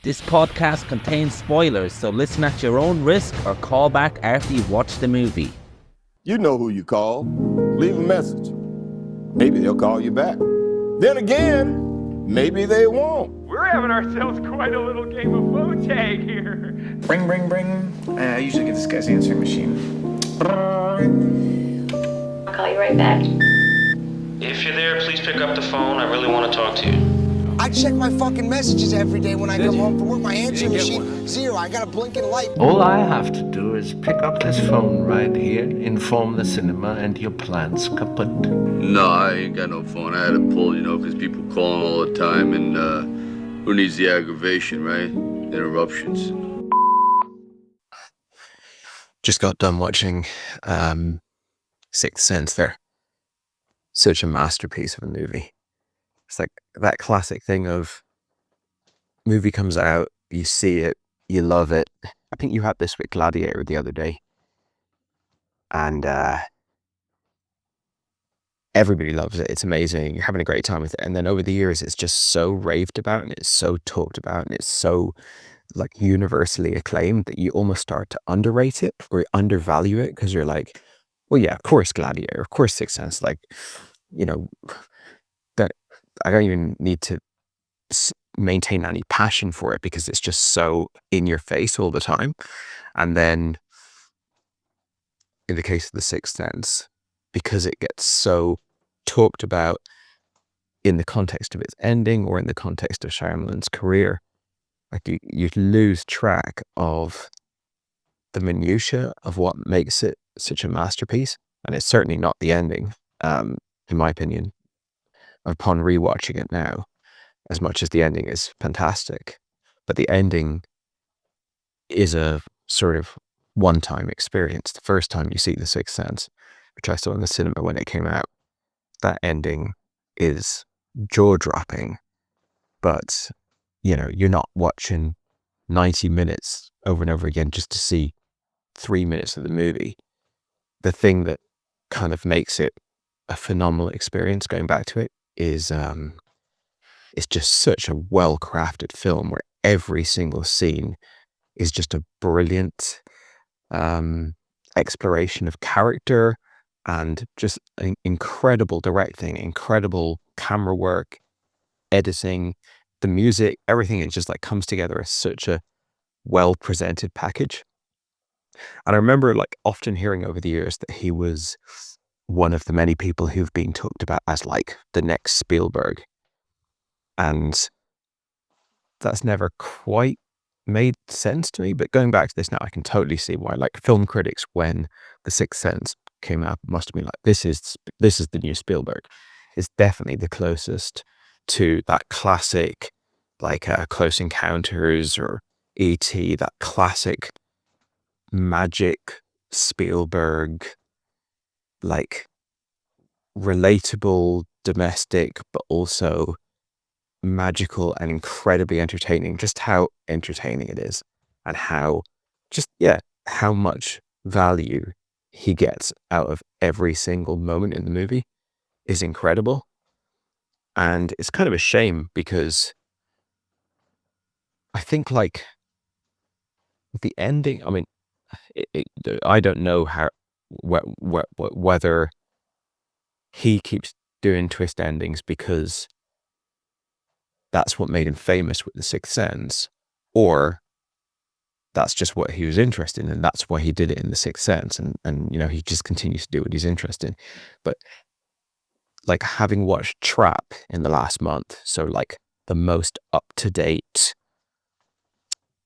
This podcast contains spoilers, so listen at your own risk or call back after you've watched the movie. You know who you call. Leave a message. Maybe they'll call you back. Then again, maybe they won't. We're having ourselves quite a little game of phone tag here. Ring, ring, ring. I usually get this guy's answering machine. I'll call you right back. If you're there, please pick up the phone. I really want to talk to you. I check my fucking messages every day when I come home from work. My answering machine, zero. I got a blinking light. All I have to do is pick up this phone right here, inform the cinema, and your plan's kaput. No, I ain't got no phone. I had to pull, because people calling all the time, and who needs the aggravation, right? Interruptions. Just got done watching Sixth Sense there. Such a masterpiece of a movie. It's like that classic thing of movie comes out, you see it, you love it. I think you had this with Gladiator the other day. And everybody loves it. It's amazing. You're having a great time with it. And then over the years, it's just so raved about and it's so talked about and it's so like universally acclaimed that you almost start to underrate it or undervalue it because you're like, well, yeah, of course Gladiator, of course Sixth Sense. Like, that I don't even need to maintain any passion for it because it's just so in your face all the time. And then in the case of The Sixth Sense, because it gets so talked about in the context of its ending or in the context of Shyamalan's career, like you lose track of the minutiae of what makes it such a masterpiece. And it's certainly not the ending, in my opinion, upon rewatching it now, as much as the ending is fantastic. But the ending is a sort of one-time experience. The first time you see The Sixth Sense, which I saw in the cinema when it came out, that ending is jaw-dropping. But, you're not watching 90 minutes over and over again just to see 3 minutes of the movie. The thing that kind of makes it a phenomenal experience going back to it is it's just such a well-crafted film where every single scene is just a brilliant exploration of character and just incredible directing, incredible camera work, editing, the music, everything. It just like comes together as such a well-presented package. And I remember like often hearing over the years that he was one of the many people who've been talked about as like the next Spielberg. And that's never quite made sense to me. But going back to this now, I can totally see why. Like film critics, when The Sixth Sense came out, must have been like, this is the new Spielberg. It's definitely the closest to that classic, like Close Encounters or E.T., that classic magic Spielberg, like relatable, domestic, but also magical and incredibly entertaining. Just how entertaining it is and how much value he gets out of every single moment in the movie is incredible. And it's kind of a shame because I think like the ending, I mean, I don't know how whether he keeps doing twist endings because that's what made him famous with The Sixth Sense, or that's just what he was interested in and that's why he did it in The Sixth Sense, and he just continues to do what he's interested in. But like having watched Trap in the last month, so like the most up-to-date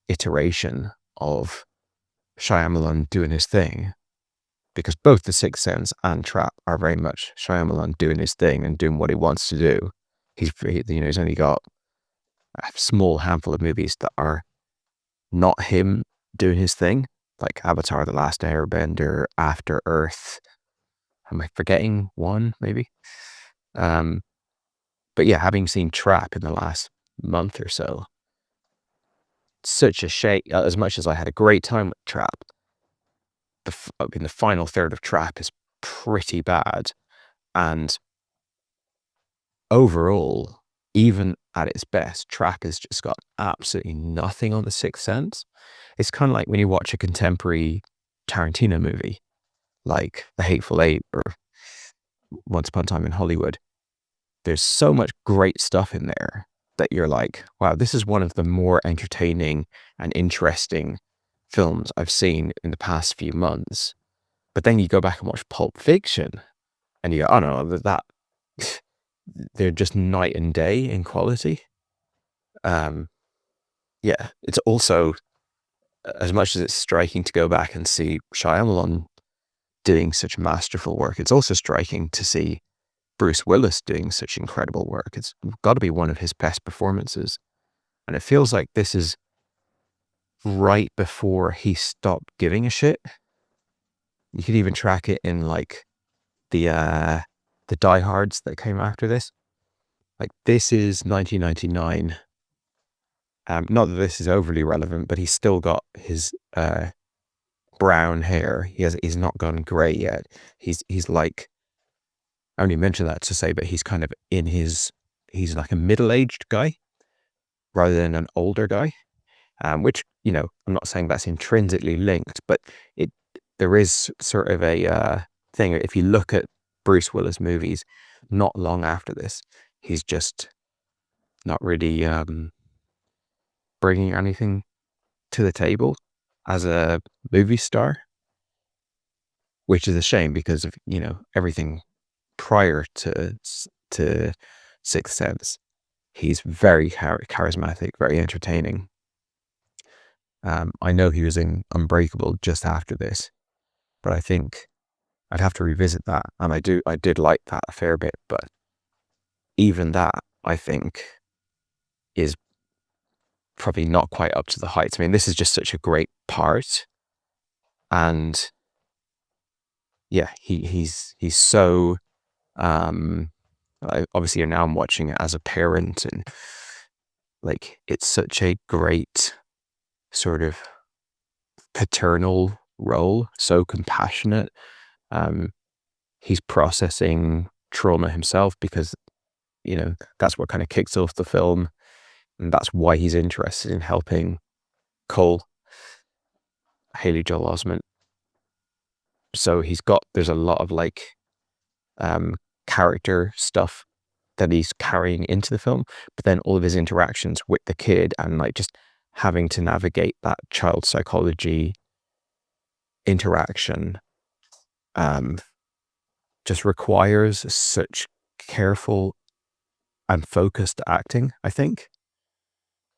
iteration of Shyamalan doing his thing, because both The Sixth Sense and Trap are very much Shyamalan doing his thing and doing what he wants to do. He's only got a small handful of movies that are not him doing his thing, like Avatar: The Last Airbender, After Earth. Am I forgetting one, maybe? But yeah, having seen Trap in the last month or so, such a shame. As much as I had a great time with Trap, the final third of Trap is pretty bad. And overall, even at its best. Track has just got absolutely nothing on The Sixth Sense. It's kind of like when you watch a contemporary Tarantino movie, like The Hateful Eight or Once Upon a Time in Hollywood. There's so much great stuff in there that you're like, wow, this is one of the more entertaining and interesting films I've seen in the past few months. But then you go back and watch Pulp Fiction and you go, oh no, that they're just night and day in quality. Yeah, it's also, as much as it's striking to go back and see Shyamalan doing such masterful work, it's also striking to see Bruce Willis doing such incredible work. It's got to be one of his best performances. And it feels like this is right before he stopped giving a shit. You could even track it in like the Die Hards that came after this. Like, this is 1999. Not that this is overly relevant, but he's still got his brown hair. He's not gone grey yet. He's like, I only mention that to say, but he's kind of he's like a middle-aged guy rather than an older guy. Which, you know, I'm not saying that's intrinsically linked, but there is sort of a thing. If you look at Bruce Willis movies, not long after this, he's just not really bringing anything to the table as a movie star, which is a shame because of, you know, everything prior to Sixth Sense. He's very charismatic, very entertaining. I know he was in Unbreakable just after this, but I think I'd have to revisit that. And I did like that a fair bit, but even that, I think, is probably not quite up to the heights. I mean, this is just such a great part. And yeah, he's so, obviously now I'm watching it as a parent, and like, it's such a great sort of paternal role, so compassionate. He's processing trauma himself because, you know, that's what kind of kicks off the film, and that's why he's interested in helping Cole, Haley Joel Osment. So there's a lot of like character stuff that he's carrying into the film, but then all of his interactions with the kid and like just having to navigate that child psychology interaction just requires such careful and focused acting, I think,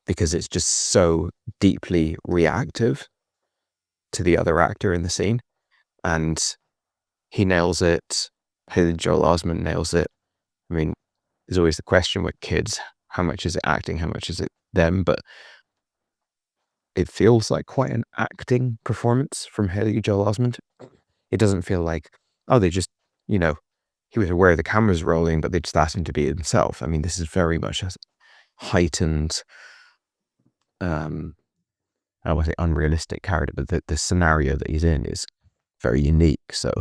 because it's just so deeply reactive to the other actor in the scene. And he nails it. Haley Joel Osment nails it. I mean, there's always the question with kids, how much is it acting, how much is it them? But it feels like quite an acting performance from Haley Joel Osment. It doesn't feel like, oh, they just, you know, he was aware the camera's rolling, but they just asked him to be himself. I mean, this is very much a heightened, I don't want to say unrealistic character, but the scenario that he's in is very unique. So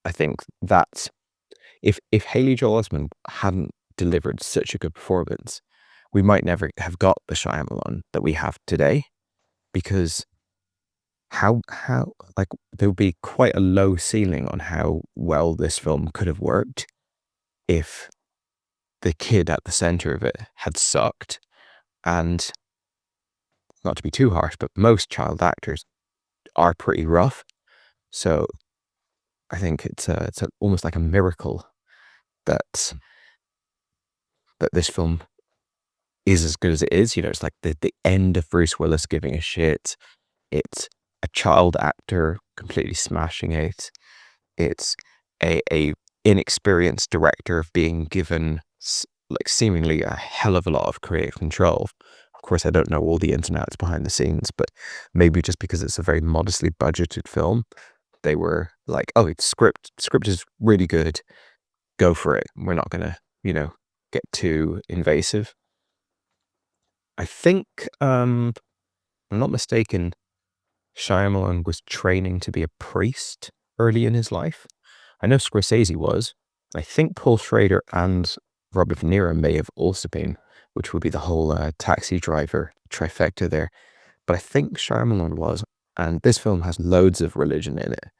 I think that if Haley Joel Osment hadn't delivered such a good performance, we might never have got the Shyamalan that we have today, because how like there would be quite a low ceiling on how well this film could have worked if the kid at the center of it had sucked. And not to be too harsh, but most child actors are pretty rough. So I think it's almost like a miracle that this film is as good as it is. You know, it's like the end of Bruce Willis giving a shit. It's a child actor completely smashing it. It's a inexperienced director being given like seemingly a hell of a lot of creative control. Of course, I don't know all the ins and outs behind the scenes, but maybe just because it's a very modestly budgeted film, they were like, oh, it's script is really good, go for it. We're not gonna, you know, get too invasive. I think, I'm not mistaken, Shyamalan was training to be a priest early in his life. I know Scorsese was. I think Paul Schrader and Robert De Niro may have also been, which would be the whole taxi driver trifecta there. But I think Shyamalan was, and this film has loads of religion in it,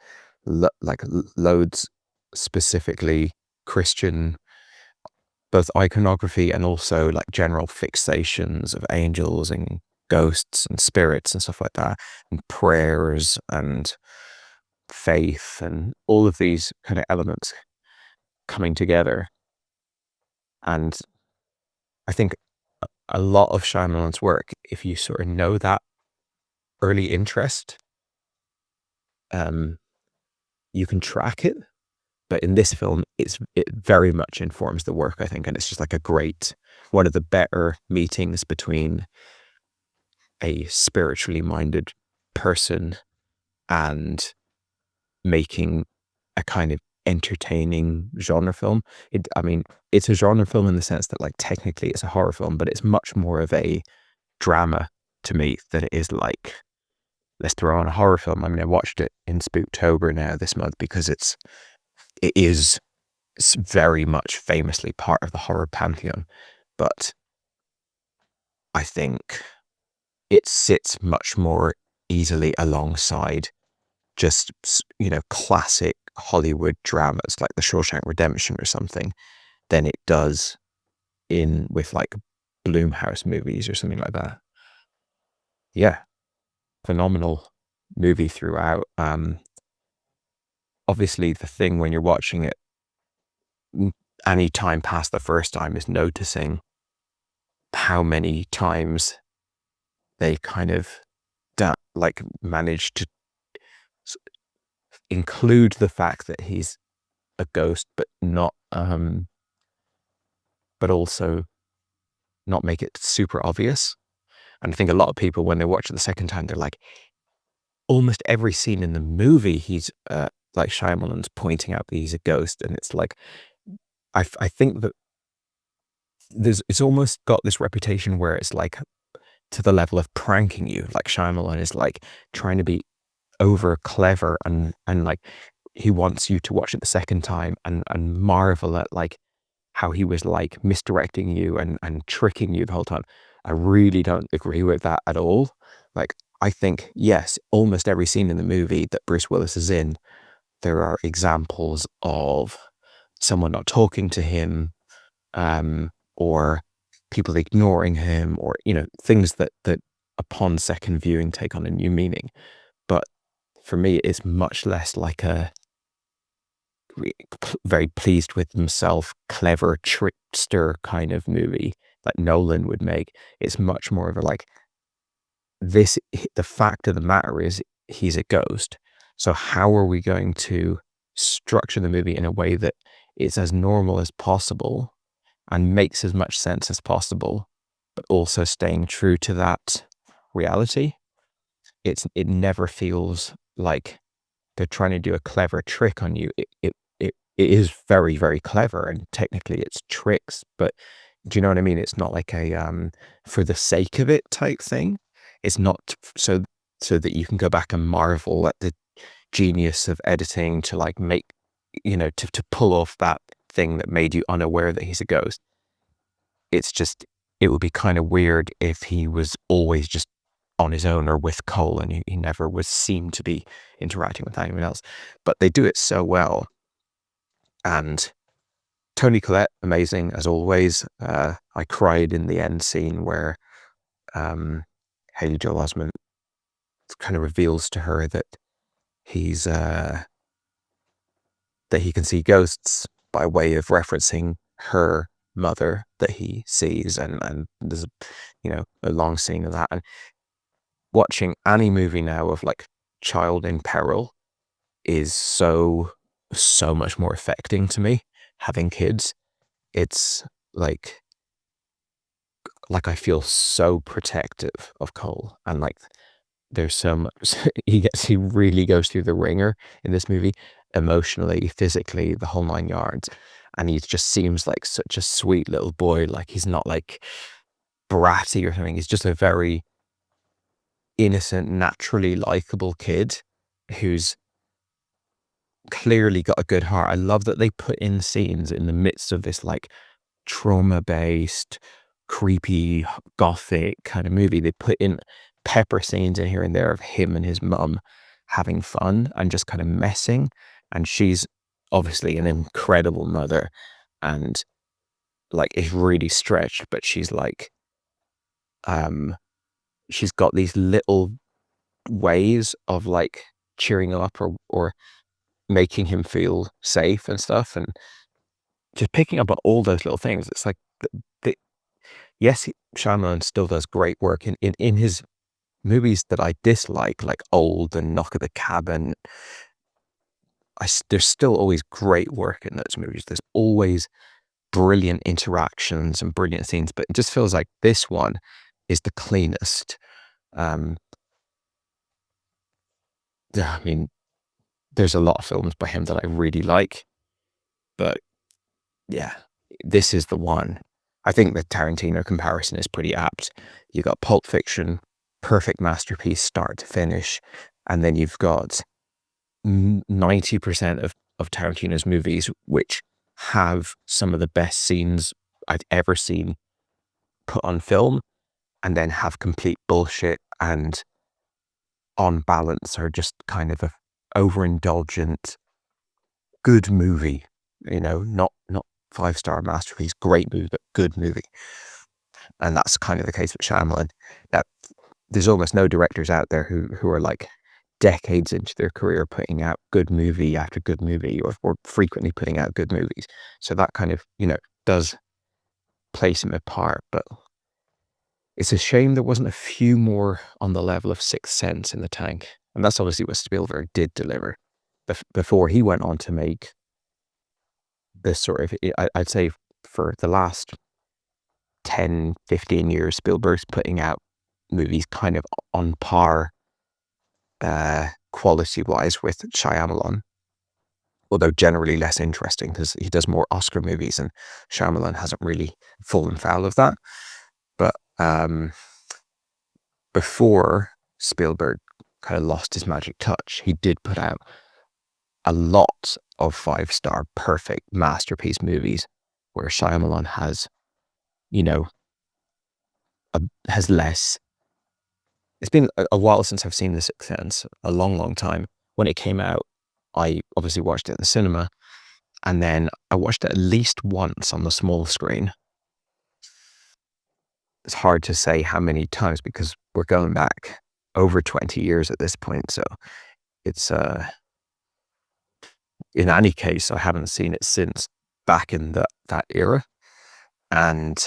loads specifically Christian, both iconography and also like general fixations of angels and ghosts and spirits and stuff like that, and prayers and faith and all of these kind of elements coming together. And I think a lot of Shyamalan's work, if you sort of know that early interest, you can track it. But in this film, it very much informs the work, I think, and it's just like one of the better meetings between a spiritually minded person and making a kind of entertaining genre film. It's a genre film in the sense that, like, technically it's a horror film, but it's much more of a drama to me than it is like, let's throw on a horror film. I mean, I watched it in Spooktober now this month because it is very much famously part of the horror pantheon, but I think it sits much more easily alongside just, classic Hollywood dramas like The Shawshank Redemption or something than it does with like Blumhouse movies or something like that. Yeah, phenomenal movie throughout. Obviously, the thing when you're watching it any time past the first time is noticing how many times they kind of manage to include the fact that he's a ghost, but not, but also not make it super obvious. And I think a lot of people, when they watch it the second time, they're like, almost every scene in the movie, he's like Shyamalan's pointing out that he's a ghost, and it's like, I think that it's almost got this reputation where it's like to the level of pranking you. Like Shyamalan is like trying to be over clever and like he wants you to watch it the second time and marvel at like how he was like misdirecting you and tricking you the whole time. I really don't agree with that at all. Like, I think, yes, almost every scene in the movie that Bruce Willis is in, there are examples of someone not talking to him, or people ignoring him, or, things that upon second viewing take on a new meaning. But for me, it's much less like a very pleased with himself, clever trickster kind of movie like Nolan would make. It's much more of a like, the fact of the matter is he's a ghost. So how are we going to structure the movie in a way that it's as normal as possible and makes as much sense as possible, but also staying true to that reality? It never feels like they're trying to do a clever trick on you. It is very, very clever, and technically it's tricks, but do you know what I mean? It's not like a for the sake of it type thing. It's not so that you can go back and marvel at the genius of editing to like make, to pull off that thing that made you unaware that he's a ghost. It's just, it would be kind of weird if he was always just on his own or with Cole and he never was seen to be interacting with anyone else. But they do it so well. And Toni Collette, amazing as always. I cried in the end scene where Haley Joel Osment kind of reveals to her that he's that he can see ghosts by way of referencing her mother that he sees, and there's a long scene of that. And watching any movie now of like child in peril is so much more affecting to me. Having kids, it's like I feel so protective of Cole, and like there's so much he really goes through the ringer in this movie, emotionally, physically, the whole 9 yards. And he just seems like such a sweet little boy. Like, he's not like bratty or something. He's just a very innocent, naturally likable kid who's clearly got a good heart. I love that they put in scenes in the midst of this like trauma-based, creepy, gothic kind of movie. They put in pepper scenes in here and there of him and his mum having fun and just kind of messing. And she's obviously an incredible mother and like is really stretched, but she's like, she's got these little ways of like cheering him up or making him feel safe and stuff, and just picking up on all those little things. It's like, yes, Shyamalan still does great work in his movies that I dislike, like Old and Knock at the Cabin. There's still always great work in those movies. There's always brilliant interactions and brilliant scenes, but it just feels like this one is the cleanest. I mean, there's a lot of films by him that I really like, but yeah, this is the one. I think the Tarantino comparison is pretty apt. You got Pulp Fiction, perfect masterpiece, start to finish, and then you've got 90% of Tarantino's movies which have some of the best scenes I've ever seen put on film, and then have complete bullshit and on balance are just kind of a overindulgent good movie, you know, not 5-star masterpiece, great movie, but good movie. And that's kind of the case with Shyamalan. Now, there's almost no directors out there who are like decades into their career putting out good movie after good movie, or frequently putting out good movies. So that kind of, you know, does place him apart. But it's a shame there wasn't a few more on the level of Sixth Sense in the tank. And that's obviously what Spielberg did deliver before he went on to make this sort of, I'd say for the last 10, 15 years, Spielberg's putting out movies kind of on par quality-wise with Shyamalan, although generally less interesting because he does more Oscar movies and Shyamalan hasn't really fallen foul of that. But before Spielberg kind of lost his magic touch, he did put out a lot of 5-star perfect masterpiece movies where Shyamalan has, you know, has less. It's been a while since I've seen The Sixth Sense, a long, long time. When it came out, I obviously watched it at the cinema, and then I watched it at least once on the small screen. It's hard to say how many times because we're going back over 20 years at this point. So it's, in any case, I haven't seen it since back in that era. And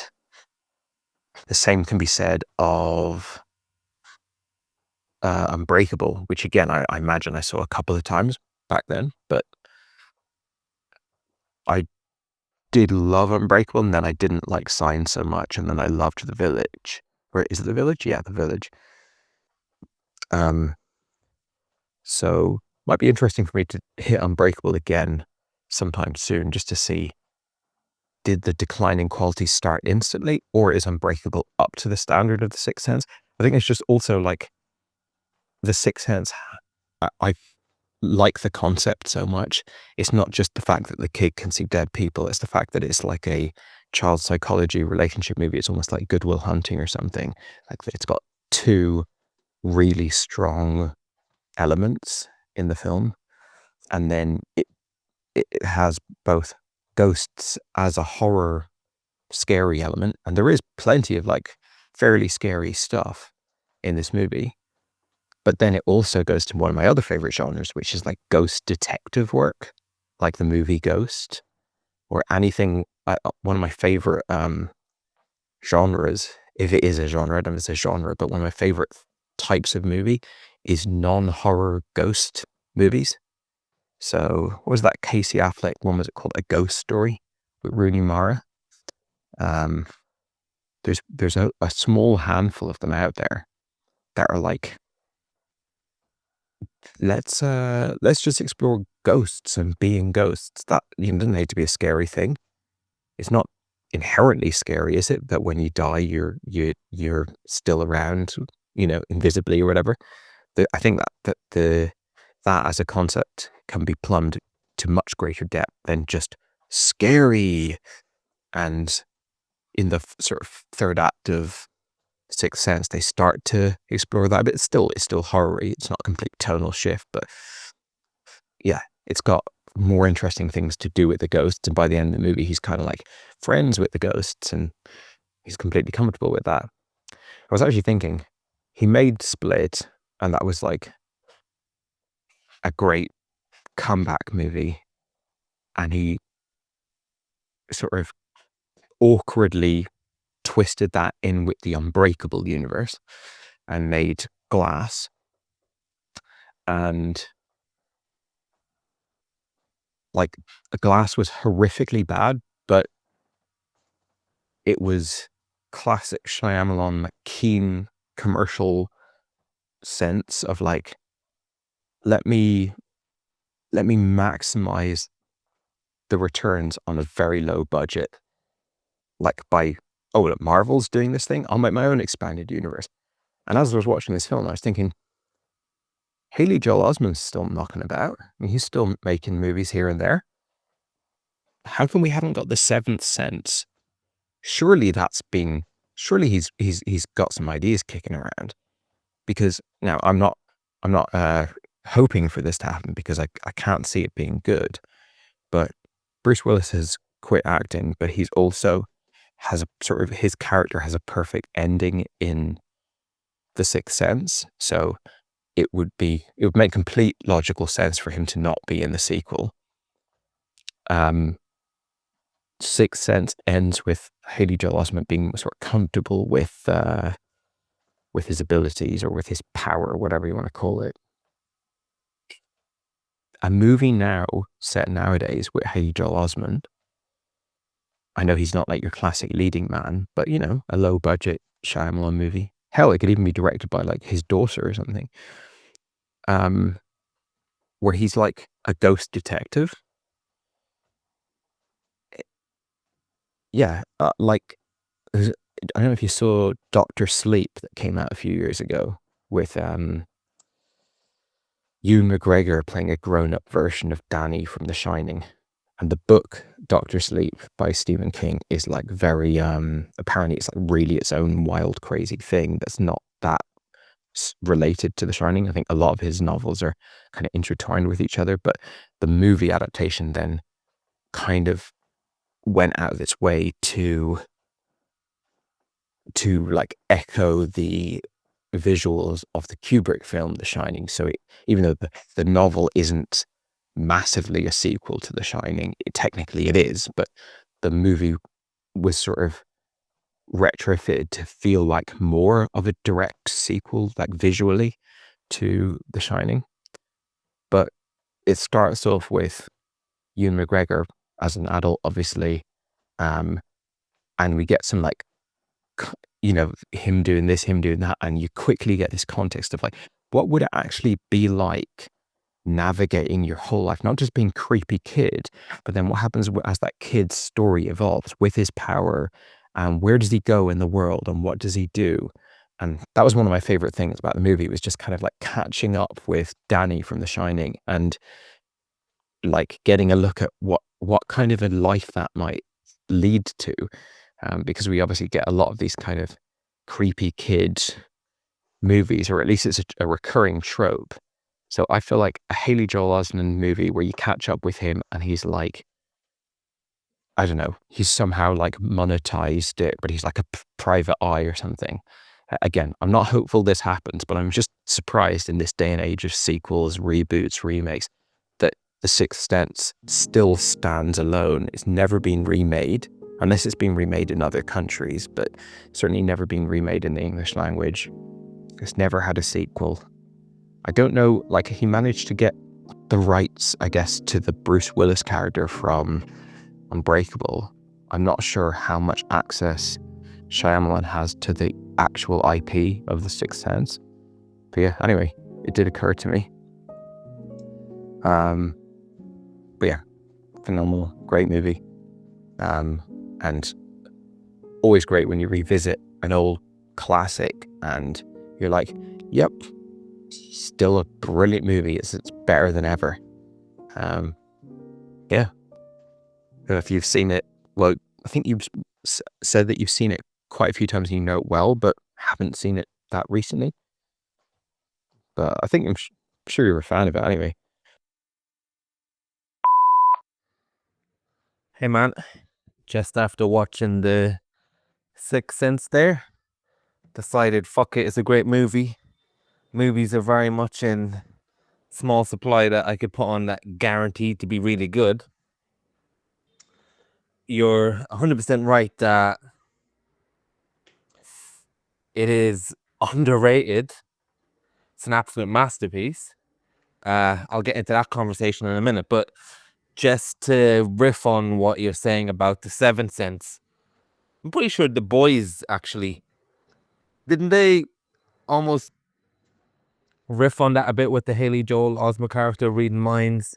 the same can be said of Unbreakable, which again, I imagine I saw a couple of times back then, but I did love Unbreakable, and then I didn't like Sign so much, and then I loved The Village. Or is it The Village? Yeah, The Village. So might be interesting for me to hit Unbreakable again sometime soon, just to see, did the decline in quality start instantly, or is Unbreakable up to the standard of The Sixth Sense? I think it's just also like The Sixth Sense, I like the concept so much. It's not just the fact that the kid can see dead people, it's the fact that it's like a child psychology relationship movie. It's almost like Good Will Hunting or something. Like it's got two really strong elements in the film, and then it has both ghosts as a horror scary element, and there is plenty of like fairly scary stuff in this movie. But then it also goes to one of my other favorite genres, which is like ghost detective work, like the movie Ghost, or anything. One of my favorite genres, if it is a genre, I don't know if it's a genre, but one of my favorite types of movie is non-horror ghost movies. So what was that Casey Affleck one? Was it called A Ghost Story with Rooney Mara? There's a small handful of them out there that are like, let's just explore ghosts and being ghosts. That, you know, doesn't need to be a scary thing. It's not inherently scary, is it? That when you die, you're still around, you know, invisibly or whatever. I think that as a concept can be plumbed to much greater depth than just scary. And in the sort of third act of Sixth Sense, they start to explore that a bit. It's still horror-y. It's not a complete tonal shift, but yeah, it's got more interesting things to do with the ghosts. And by the end of the movie, he's kind of like friends with the ghosts, and he's completely comfortable with that. I was actually thinking, he made Split, and that was like a great comeback movie, and he sort of awkwardly twisted that in with the Unbreakable universe and made Glass. And like, Glass was horrifically bad, but it was classic Shyamalan, like, keen commercial sense of like, let me maximize the returns on a very low budget, like by, oh, look, Marvel's doing this thing, I'll make my own expanded universe. And as I was watching this film, I was thinking, Haley Joel Osment's still knocking about. I mean, he's still making movies here and there. How come we haven't got The Seventh Sense? Surely he's got some ideas kicking around. Because now I'm not hoping for this to happen, because I can't see it being good. But Bruce Willis has quit acting, but he's also has a sort of, his character has a perfect ending in The Sixth Sense. So it would make complete logical sense for him to not be in the sequel. Sixth Sense ends with Haley Joel Osment being sort of comfortable with his abilities, or with his power, whatever you want to call it. A movie now set nowadays with Haley Joel Osment, I know he's not like your classic leading man, but you know, a low budget Shyamalan movie. Hell, it could even be directed by like his daughter or something. Where he's like a ghost detective. Yeah, like, I don't know if you saw Dr. Sleep that came out a few years ago with Ewan McGregor playing a grown-up version of Danny from The Shining. And the book, Dr. Sleep by Stephen King, is like very, apparently it's like really its own wild, crazy thing that's not that related to The Shining. I think a lot of his novels are kind of intertwined with each other, but the movie adaptation then kind of went out of its way to like echo the visuals of the Kubrick film The Shining. So even though the novel isn't massively a sequel to The Shining, technically it is, but the movie was sort of retrofitted to feel like more of a direct sequel, like visually, to The Shining. But it starts off with Ewan McGregor as an adult, obviously, and we get some like, you know, him doing this, him doing that, and you quickly get this context of like, what would it actually be like navigating your whole life, not just being creepy kid, but then what happens as that kid's story evolves with his power, and where does he go in the world, and what does he do? And that was one of my favorite things about the movie. It was just kind of like catching up with Danny from The Shining and like getting a look at what kind of a life that might lead to, because we obviously get a lot of these kind of creepy kid movies, or at least it's a recurring trope. So I feel like a Haley Joel Osment movie where you catch up with him and he's like, I don't know, he's somehow like monetized it, but he's like a private eye or something. Again, I'm not hopeful this happens, but I'm just surprised in this day and age of sequels, reboots, remakes, that The Sixth Sense still stands alone. It's never been remade, unless it's been remade in other countries, but certainly never been remade in the English language. It's never had a sequel. I don't know, like, he managed to get the rights, I guess, to the Bruce Willis character from Unbreakable. I'm not sure how much access Shyamalan has to the actual IP of The Sixth Sense. But yeah, anyway, it did occur to me. But yeah, phenomenal, great movie. And always great when you revisit an old classic and you're like, yep, still a brilliant movie. It's better than ever. Yeah. If you've seen it, well, I think you've said that you've seen it quite a few times and you know it well, but haven't seen it that recently. But I think I'm sure you're a fan of it anyway. Hey man, just after watching The Sixth Sense there, decided fuck it, it's a great movie. Movies are very much in small supply that I could put on that guaranteed to be really good. You're 100% right that it is underrated. It's an absolute masterpiece. I'll get into that conversation in a minute, but just to riff on what you're saying about The Seventh Sense, I'm pretty sure The Boys actually, didn't they almost riff on that a bit with the Haley Joel Osment character reading minds?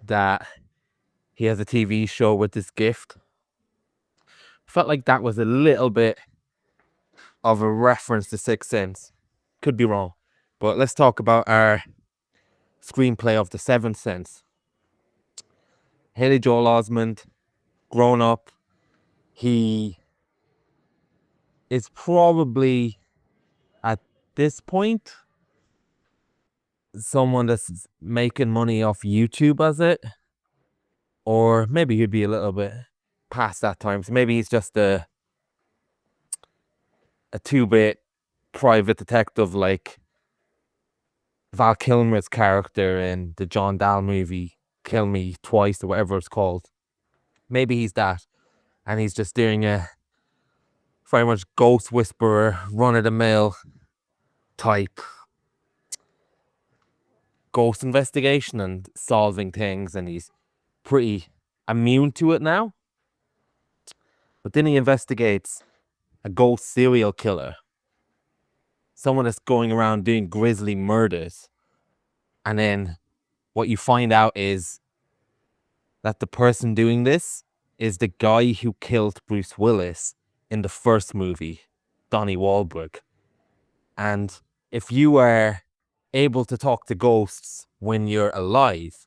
That he has a TV show with this gift. Felt like that was a little bit of a reference to Sixth Sense. Could be wrong. But let's talk about our screenplay of The Seventh Sense. Haley Joel Osment, grown up, he is probably at this point someone that's making money off YouTube as it, or maybe he'd be a little bit past that time. So maybe he's just a 2-bit private detective like Val Kilmer's character in the John Dahl movie Kill Me Twice or whatever it's called. Maybe he's that, and he's just doing a very much ghost whisperer, run-of-the-mill type ghost investigation and solving things, and he's pretty immune to it now. But then he investigates a ghost serial killer, someone that's going around doing grisly murders, and then what you find out is that the person doing this is the guy who killed Bruce Willis in the first movie, Donnie Wahlberg. And if you are able to talk to ghosts when you're alive,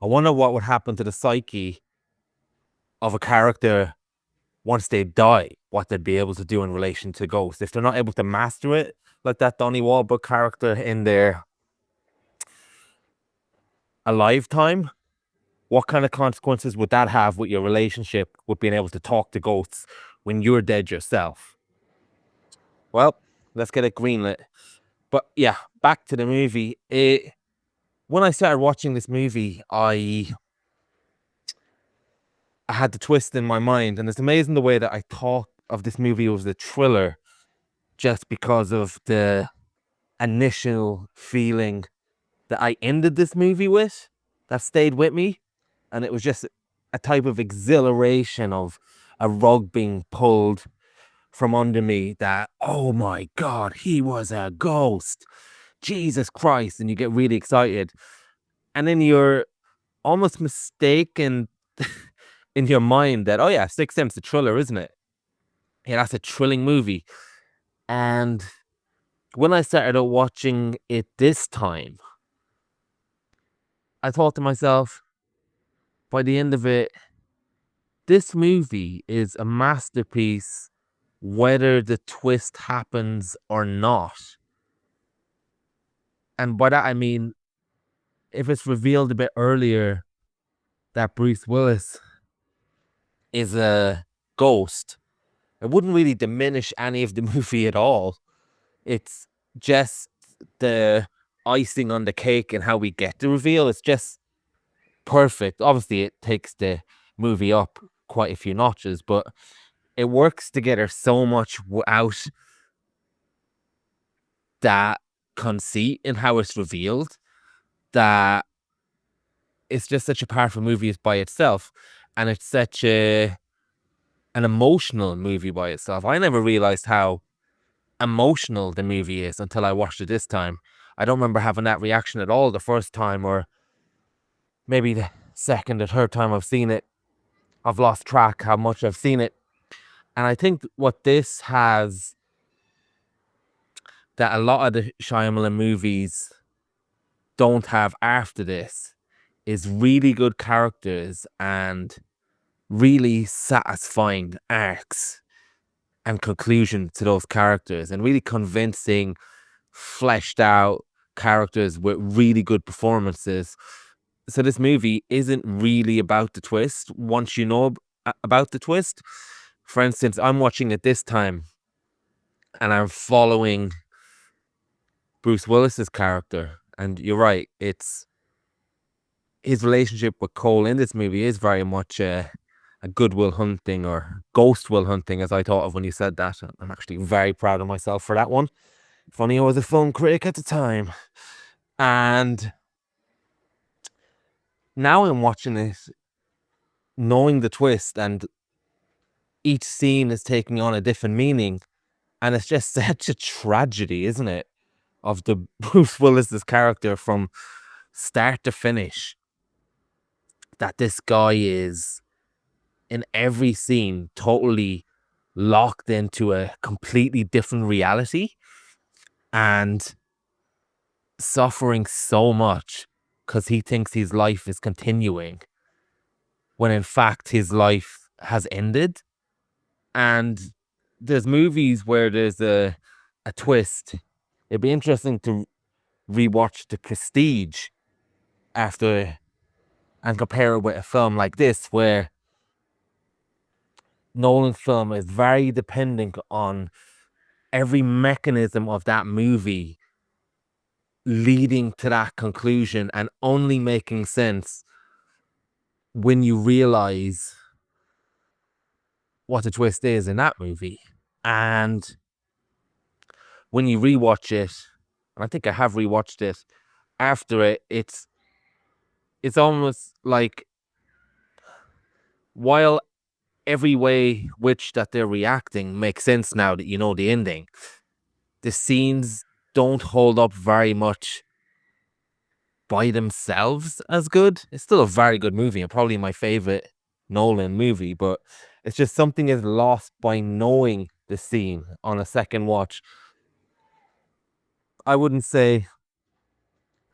I wonder what would happen to the psyche of a character once they die, what they'd be able to do in relation to ghosts. If they're not able to master it, like that Donnie Wahlberg character in their alive time, what kind of consequences would that have with your relationship with being able to talk to ghosts when you're dead yourself? Well, let's get it greenlit. But yeah, back to the movie. When I started watching this movie, I had the twist in my mind, and it's amazing the way that I thought of this movie as a thriller just because of the initial feeling that I ended this movie with that stayed with me. And it was just a type of exhilaration of a rug being pulled from under me that, oh my God, he was a ghost. Jesus Christ. And you get really excited. And then you're almost mistaken in your mind that, oh yeah, Sixth Sense, a thriller, isn't it? Yeah, that's a thrilling movie. And when I started watching it this time, I thought to myself, by the end of it, this movie is a masterpiece whether the twist happens or not. And by that I mean, if it's revealed a bit earlier that Bruce Willis is a ghost, it wouldn't really diminish any of the movie at all. It's just the icing on the cake and how we get the reveal. It's just perfect. Obviously, it takes the movie up quite a few notches, but it works together so much without that conceit in how it's revealed that it's just such a powerful movie by itself, and it's such an emotional movie by itself. I never realized how emotional the movie is until I watched it this time. I don't remember having that reaction at all the first time, or maybe the second or third time I've seen it. I've lost track how much I've seen it. And I think what this has that a lot of the Shyamalan movies don't have after this is really good characters and really satisfying arcs and conclusion to those characters, and really convincing, fleshed out characters with really good performances. So this movie isn't really about the twist once you know about the twist. For instance, I'm watching it this time and I'm following Bruce Willis's character, and you're right, it's his relationship with Cole in this movie is very much a goodwill hunting, or ghost will hunting, as I thought of when you said that. I'm actually very proud of myself for that one. Funny, I was a film critic at the time. And now I'm watching it, knowing the twist, and each scene is taking on a different meaning. And it's just such a tragedy, isn't it? Of the Bruce Willis's character from start to finish. That this guy is, in every scene, totally locked into a completely different reality and suffering so much because he thinks his life is continuing when in fact his life has ended. And there's movies where there's a twist. It'd be interesting to rewatch The Prestige after and compare it with a film like this, where Nolan's film is very dependent on every mechanism of that movie leading to that conclusion and only making sense when you realize what the twist is in that movie. And when you rewatch it, and I think I have rewatched it after it, it's almost like, while every way which that they're reacting makes sense now that you know the ending, the scenes don't hold up very much by themselves as good. It's still a very good movie and probably my favorite Nolan movie, but it's just something is lost by knowing the scene on a second watch. I wouldn't say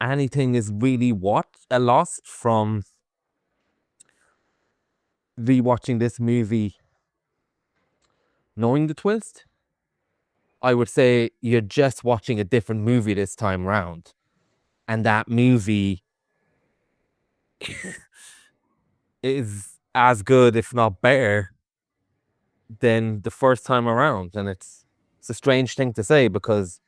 anything is really lost from rewatching this movie knowing the twist. I would say you're just watching a different movie this time round, and that movie is as good, if not better, than the first time around. And it's a strange thing to say, because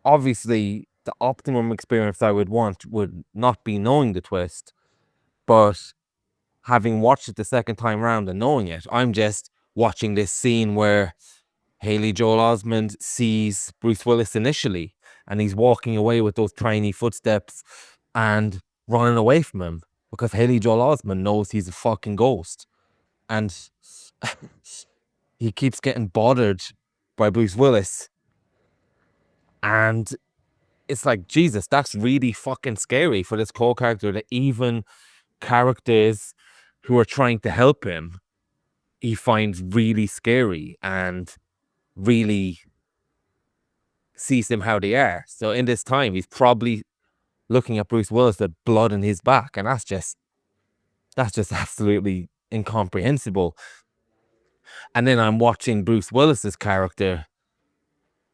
obviously the optimum experience I would want would not be knowing the twist, but having watched it the second time round and knowing it, I'm just watching this scene where Haley Joel Osment sees Bruce Willis initially, and he's walking away with those tiny footsteps and running away from him because Haley Joel Osment knows he's a fucking ghost. And he keeps getting bothered by Bruce Willis. And it's like, Jesus, that's really fucking scary for this Cole character, that even characters who are trying to help him, he finds really scary and really sees them how they are. So in this time, he's probably looking at Bruce Willis with blood in his back, and that's just absolutely incomprehensible. And then I'm watching Bruce Willis's character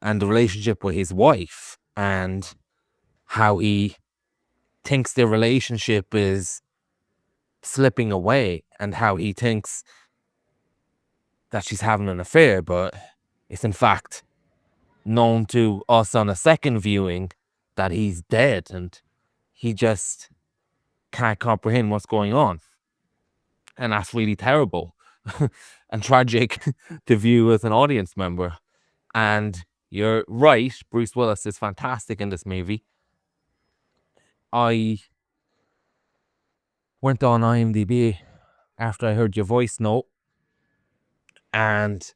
and the relationship with his wife, and how he thinks their relationship is slipping away, and how he thinks that she's having an affair, but it's in fact known to us on a second viewing that he's dead, and he just can't comprehend what's going on. And that's really terrible and tragic to view as an audience member. And you're right, Bruce Willis is fantastic in this movie. I went on IMDb after I heard your voice note and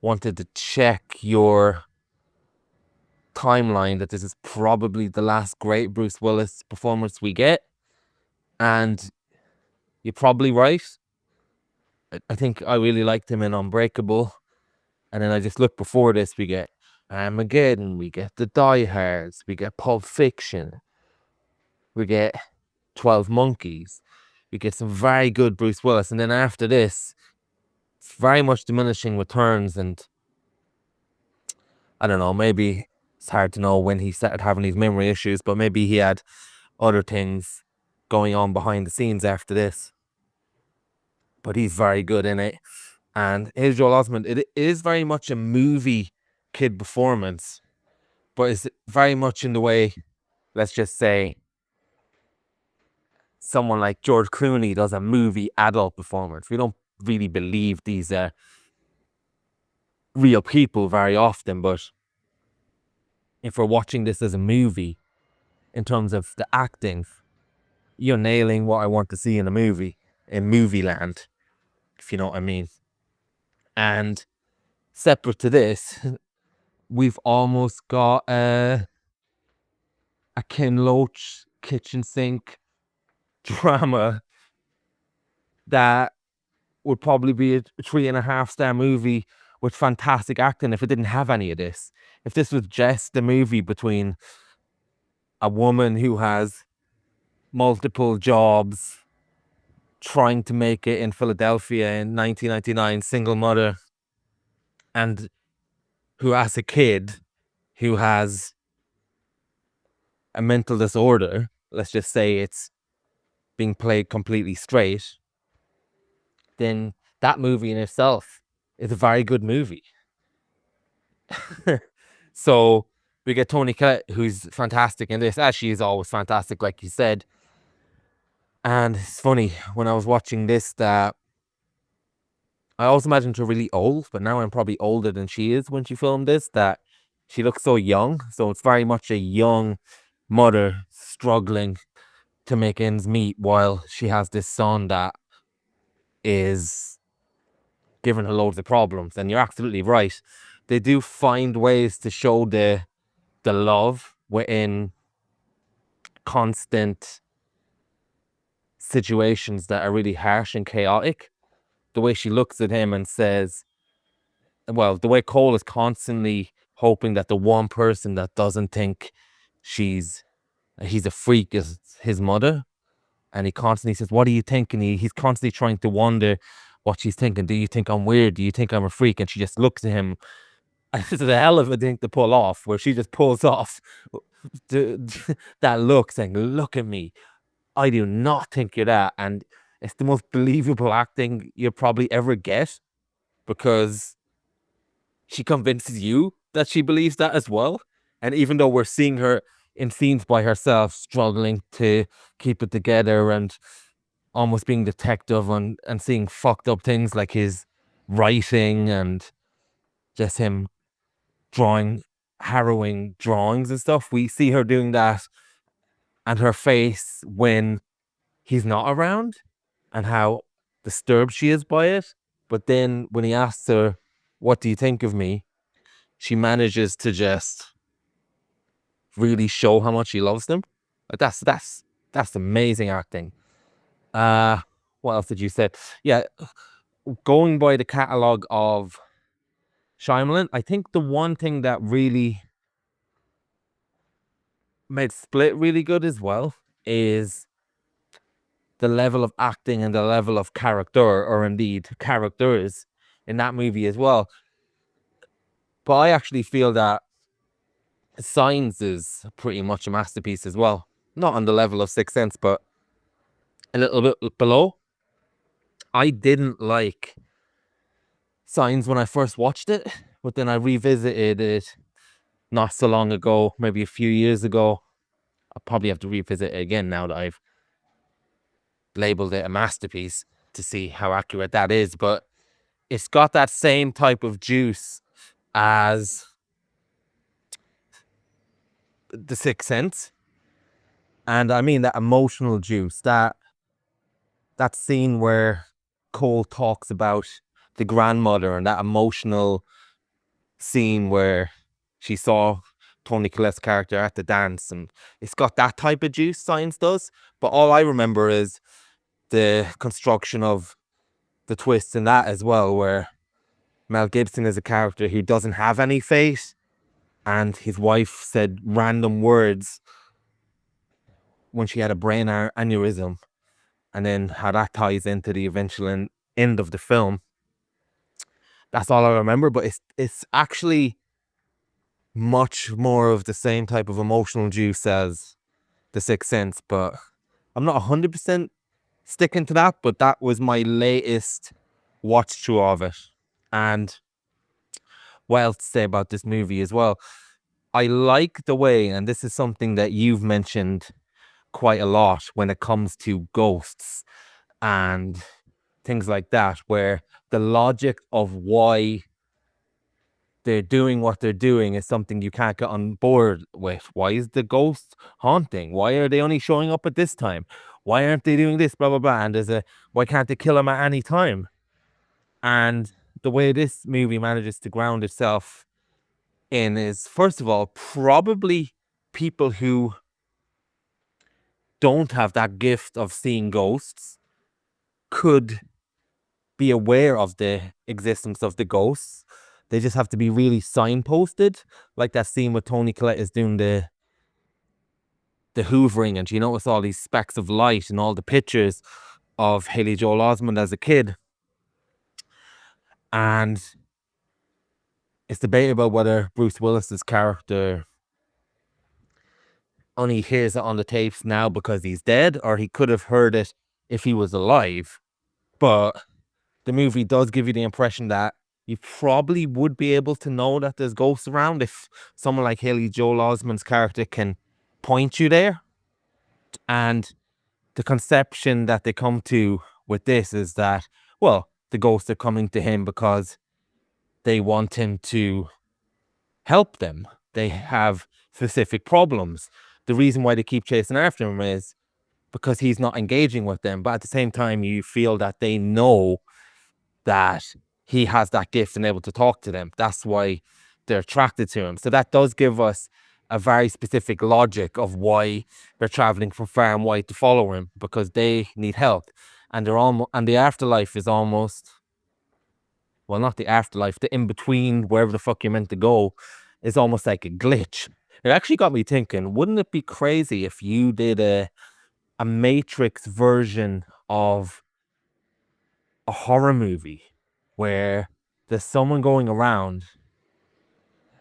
wanted to check your timeline, that this is probably the last great Bruce Willis performance we get. And you're probably right. I think I really liked him in Unbreakable. And then I just looked before this, we get Armageddon, we get The Die Hards, we get Pulp Fiction, we get 12 Monkeys. we get some very good Bruce Willis, and then after this, it's very much diminishing returns, and I don't know, maybe it's hard to know when he started having these memory issues, but maybe he had other things going on behind the scenes after this. But he's very good in it. And here's Joel Osment. It is very much a movie kid performance, but it's very much in the way, let's just say, someone like George Clooney does a movie adult performance. We don't really believe these are real people very often, but if we're watching this as a movie, in terms of the acting, you're nailing what I want to see in a movie, in movie land, if you know what I mean. And separate to this, we've almost got a Ken Loach kitchen sink drama that would probably be a 3.5-star movie with fantastic acting if it didn't have any of this. If this was just a movie between a woman who has multiple jobs, trying to make it in Philadelphia in 1999, single mother, and who has a kid who has a mental disorder, let's just say it's being played completely straight, then that movie in itself is a very good movie. So we get Toni Collette, who's fantastic in this, as she is always fantastic, like you said. And it's funny, when I was watching this, that I always imagined her really old, but now I'm probably older than she is when she filmed this, that she looks so young. So it's very much a young mother struggling to make ends meet while she has this son that is giving her loads of problems. And you're absolutely right. They do find ways to show the love within constant situations that are really harsh and chaotic. The way she looks at him and says, well, the way Cole is constantly hoping that the one person that doesn't think he's a freak is his mother. And he constantly says, what do you think? And he's constantly trying to wonder what she's thinking. Do you think I'm weird? Do you think I'm a freak? And she just looks at him. It's a hell of a thing to pull off, where she just pulls off that look, saying, look at me. I do not think you're that. And it's the most believable acting you'll probably ever get, because she convinces you that she believes that as well. And even though we're seeing her in scenes by herself, struggling to keep it together and almost being detective and seeing fucked up things like his writing and just him drawing harrowing drawings and stuff, we see her doing that, and her face when he's not around and how disturbed she is by it. But then when he asks her, what do you think of me? She manages to just really show how much she loves them. That's amazing acting. What else did you say? Yeah, going by the catalogue of Shyamalan, I think the one thing that really made Split really good as well is the level of acting and the level of character, or indeed characters, in that movie as well. But I actually feel that Signs is pretty much a masterpiece as well. Not on the level of Sixth Sense, but a little bit below. I didn't like Signs when I first watched it, but then I revisited it not so long ago, maybe a few years ago. I'll probably have to revisit it again now that I've labeled it a masterpiece, to see how accurate that is. But it's got that same type of juice as The Sixth Sense. And I mean that emotional juice, that scene where Cole talks about the grandmother, and that emotional scene where she saw Toni Collette's character at the dance, and it's got that type of juice, Signs does. But all I remember is the construction of the twist in that as well, where Mel Gibson is a character who doesn't have any fate, and his wife said random words when she had a brain aneurysm, and then how that ties into the eventual end of the film. That's all I remember, but it's actually much more of the same type of emotional juice as The Sixth Sense, but I'm not 100% sticking to that, but that was my latest watch through of it. And what else to say about this movie as well? I like the way, and this is something that you've mentioned quite a lot when it comes to ghosts and things like that, where the logic of why they're doing what they're doing is something you can't get on board with. Why is the ghost haunting? Why are they only showing up at this time? Why aren't they doing this? Blah, blah, blah. And why can't they kill him at any time? And the way this movie manages to ground itself in is, first of all, probably people who don't have that gift of seeing ghosts could be aware of the existence of the ghosts. They just have to be really signposted, like that scene where Toni Collette is doing the hoovering, and you notice all these specks of light and all the pictures of Haley Joel Osment as a kid. And it's debatable whether Bruce Willis's character only hears it on the tapes now because he's dead, or he could have heard it if he was alive. But the movie does give you the impression that you probably would be able to know that there's ghosts around if someone like Haley Joel Osment's character can point you there. And the conception that they come to with this is that, well, the ghosts are coming to him because they want him to help them. They have specific problems. The reason why they keep chasing after him is because he's not engaging with them. But at the same time, you feel that they know that he has that gift and able to talk to them. That's why they're attracted to him. So that does give us a very specific logic of why they're traveling from far and wide to follow him, because they need help. And the afterlife is almost, well, not the afterlife, the in-between, wherever the fuck you're meant to go, is almost like a glitch. It actually got me thinking, wouldn't it be crazy if you did a Matrix version of a horror movie where there's someone going around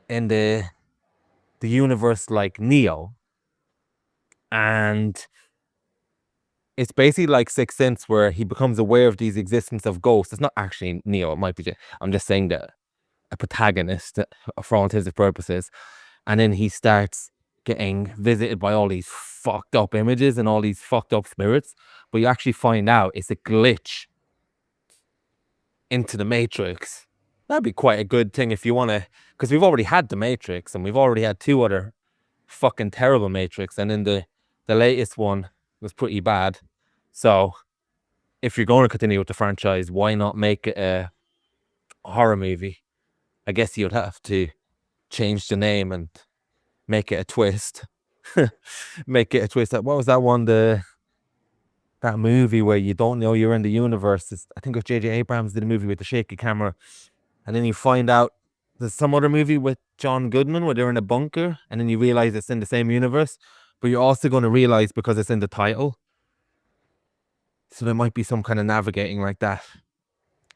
in the universe like Neo, and it's basically like Sixth Sense, where he becomes aware of these existence of ghosts. It's not actually Neo, it might be I'm just saying that a protagonist for all intents and purposes. And then he starts getting visited by all these fucked up images and all these fucked up spirits. But you actually find out it's a glitch into the Matrix. That'd be quite a good thing if you want to, because we've already had the Matrix and we've already had 2 other fucking terrible Matrix. And then the latest one was pretty bad. So if you're going to continue with the franchise, why not make it a horror movie? I guess you'd have to change the name and make it a twist. Make it a twist. What was that one? That movie where you don't know you're in the universe. I think it was J.J. Abrams did a movie with the shaky camera. And then you find out there's some other movie with John Goodman where they're in a bunker, and then you realize it's in the same universe. But you're also going to realize because it's in the title. So there might be some kind of navigating like that.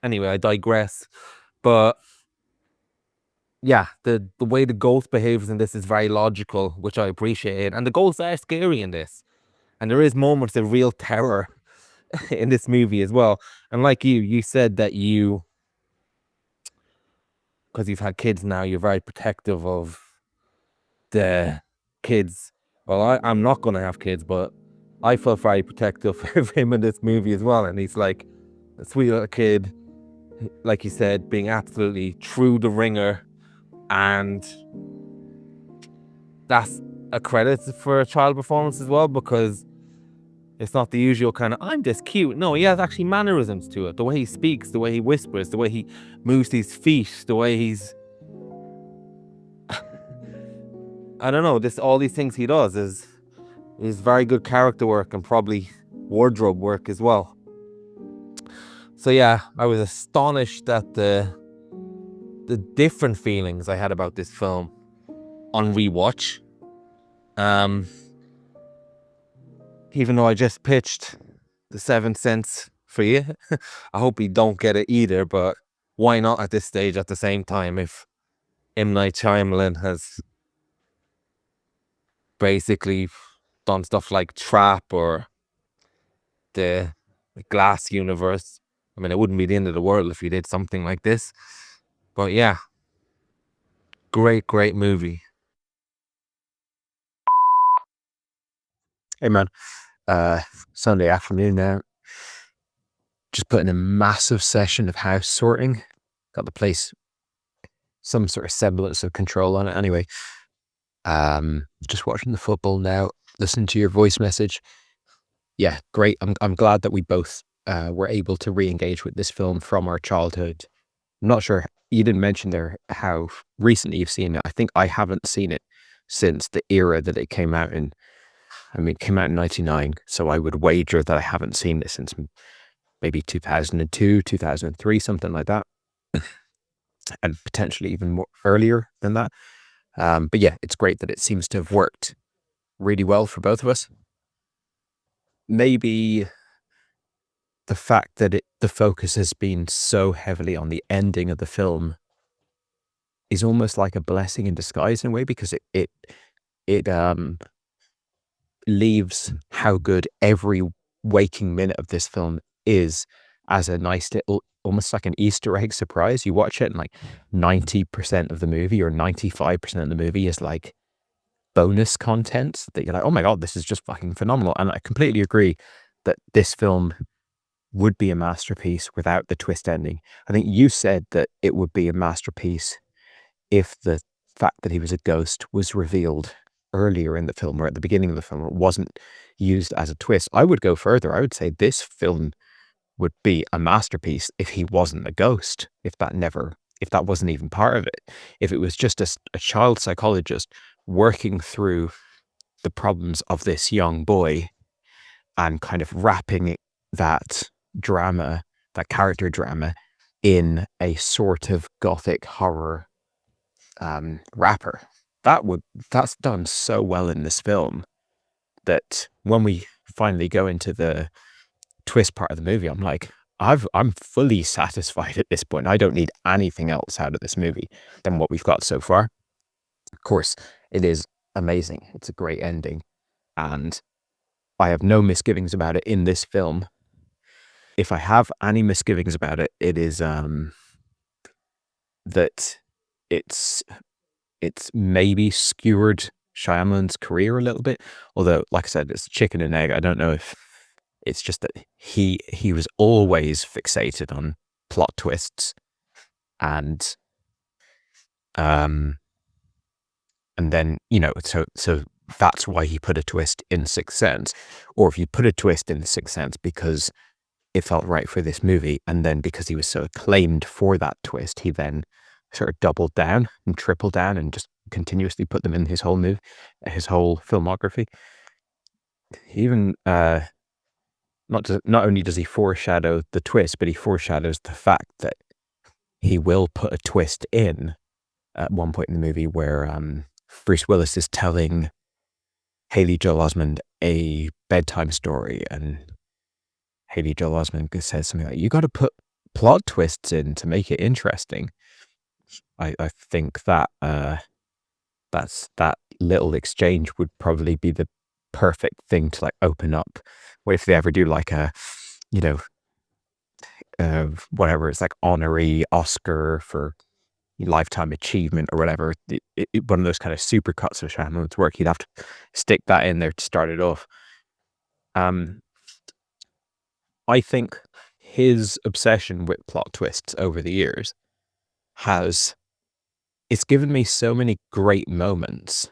Anyway, I digress. But yeah, the way the ghost behaves in this is very logical, which I appreciate. And the ghosts are scary in this. And there is moments of real terror in this movie as well. And like you said that because you've had kids now, you're very protective of the kids. Well, I'm not going to have kids, but I felt very protective of him in this movie as well. And he's like a sweet little kid, like you said, being absolutely true the ringer. And that's a credit for a child performance as well, because it's not the usual kind of, I'm just cute. No, he has actually mannerisms to it. The way he speaks, the way he whispers, the way he moves his feet, the way he's... I don't know, all these things he does is very good character work and probably wardrobe work as well. So yeah, I was astonished at the different feelings I had about this film on rewatch. Even though I just pitched The Seventh Sense for you. I hope you don't get it either, but why not at this stage at the same time if M. Night Shyamalan has basically done stuff like Trap or the Glass universe. I mean, it wouldn't be the end of the world if you did something like this. But yeah, great movie. Hey man, Sunday afternoon now. Just put in a massive session of house sorting. Got the place some sort of semblance of control on it anyway. Just watching the football now, listening to your voice message. Yeah, great. I'm glad that we both were able to re-engage with this film from our childhood. I'm not sure, you didn't mention there how recently you've seen it. I think I haven't seen it since the era that it came out in. I mean, it came out in 1999, so I would wager that I haven't seen it since maybe 2002, 2003, something like that. And potentially even more earlier than that. But yeah, it's great that it seems to have worked really well for both of us. Maybe the fact that the focus has been so heavily on the ending of the film is almost like a blessing in disguise in a way, because it leaves how good every waking minute of this film is as a nice little, almost like an Easter egg surprise. You watch it and like 90% of the movie or 95% of the movie is like bonus content that you're like, oh my God, this is just fucking phenomenal. And I completely agree that this film would be a masterpiece without the twist ending. I think you said that it would be a masterpiece if the fact that he was a ghost was revealed earlier in the film or at the beginning of the film. It wasn't used as a twist. I would go further. I would say this film would be a masterpiece if he wasn't a ghost, if that wasn't even part of it. If it was just a child psychologist working through the problems of this young boy and kind of wrapping that drama, that character drama, in a sort of gothic horror wrapper. That's done so well in this film that when we finally go into the twist part of the movie, I'm like, I'm fully satisfied at this point. I don't need anything else out of this movie than what we've got so far. Of course, it is amazing. It's a great ending, and I have no misgivings about it in this film. If I have any misgivings about it, it is that it's maybe skewered Shyamalan's career a little bit. Although, like I said, it's a chicken and egg. I don't know if it's just that he was always fixated on plot twists, and then, you know, so that's why he put a twist in Sixth Sense. Or if you put a twist in Sixth Sense because it felt right for this movie, and then because he was so acclaimed for that twist, he then sort of doubled down and tripled down and just continuously put them in his whole filmography. He even not only does he foreshadow the twist, but he foreshadows the fact that he will put a twist in at one point in the movie where Bruce Willis is telling Haley Joel Osment a bedtime story, and Haley Joel Osment says something like, "You got to put plot twists in to make it interesting." I think that that little exchange would probably be the perfect thing to like open up. What if they ever do like a, you know, whatever, it's like honorary Oscar for lifetime achievement or whatever, one of those kind of super cuts of Shyamalan's work, you'd have to stick that in there to start it off. I think his obsession with plot twists over the years it's given me so many great moments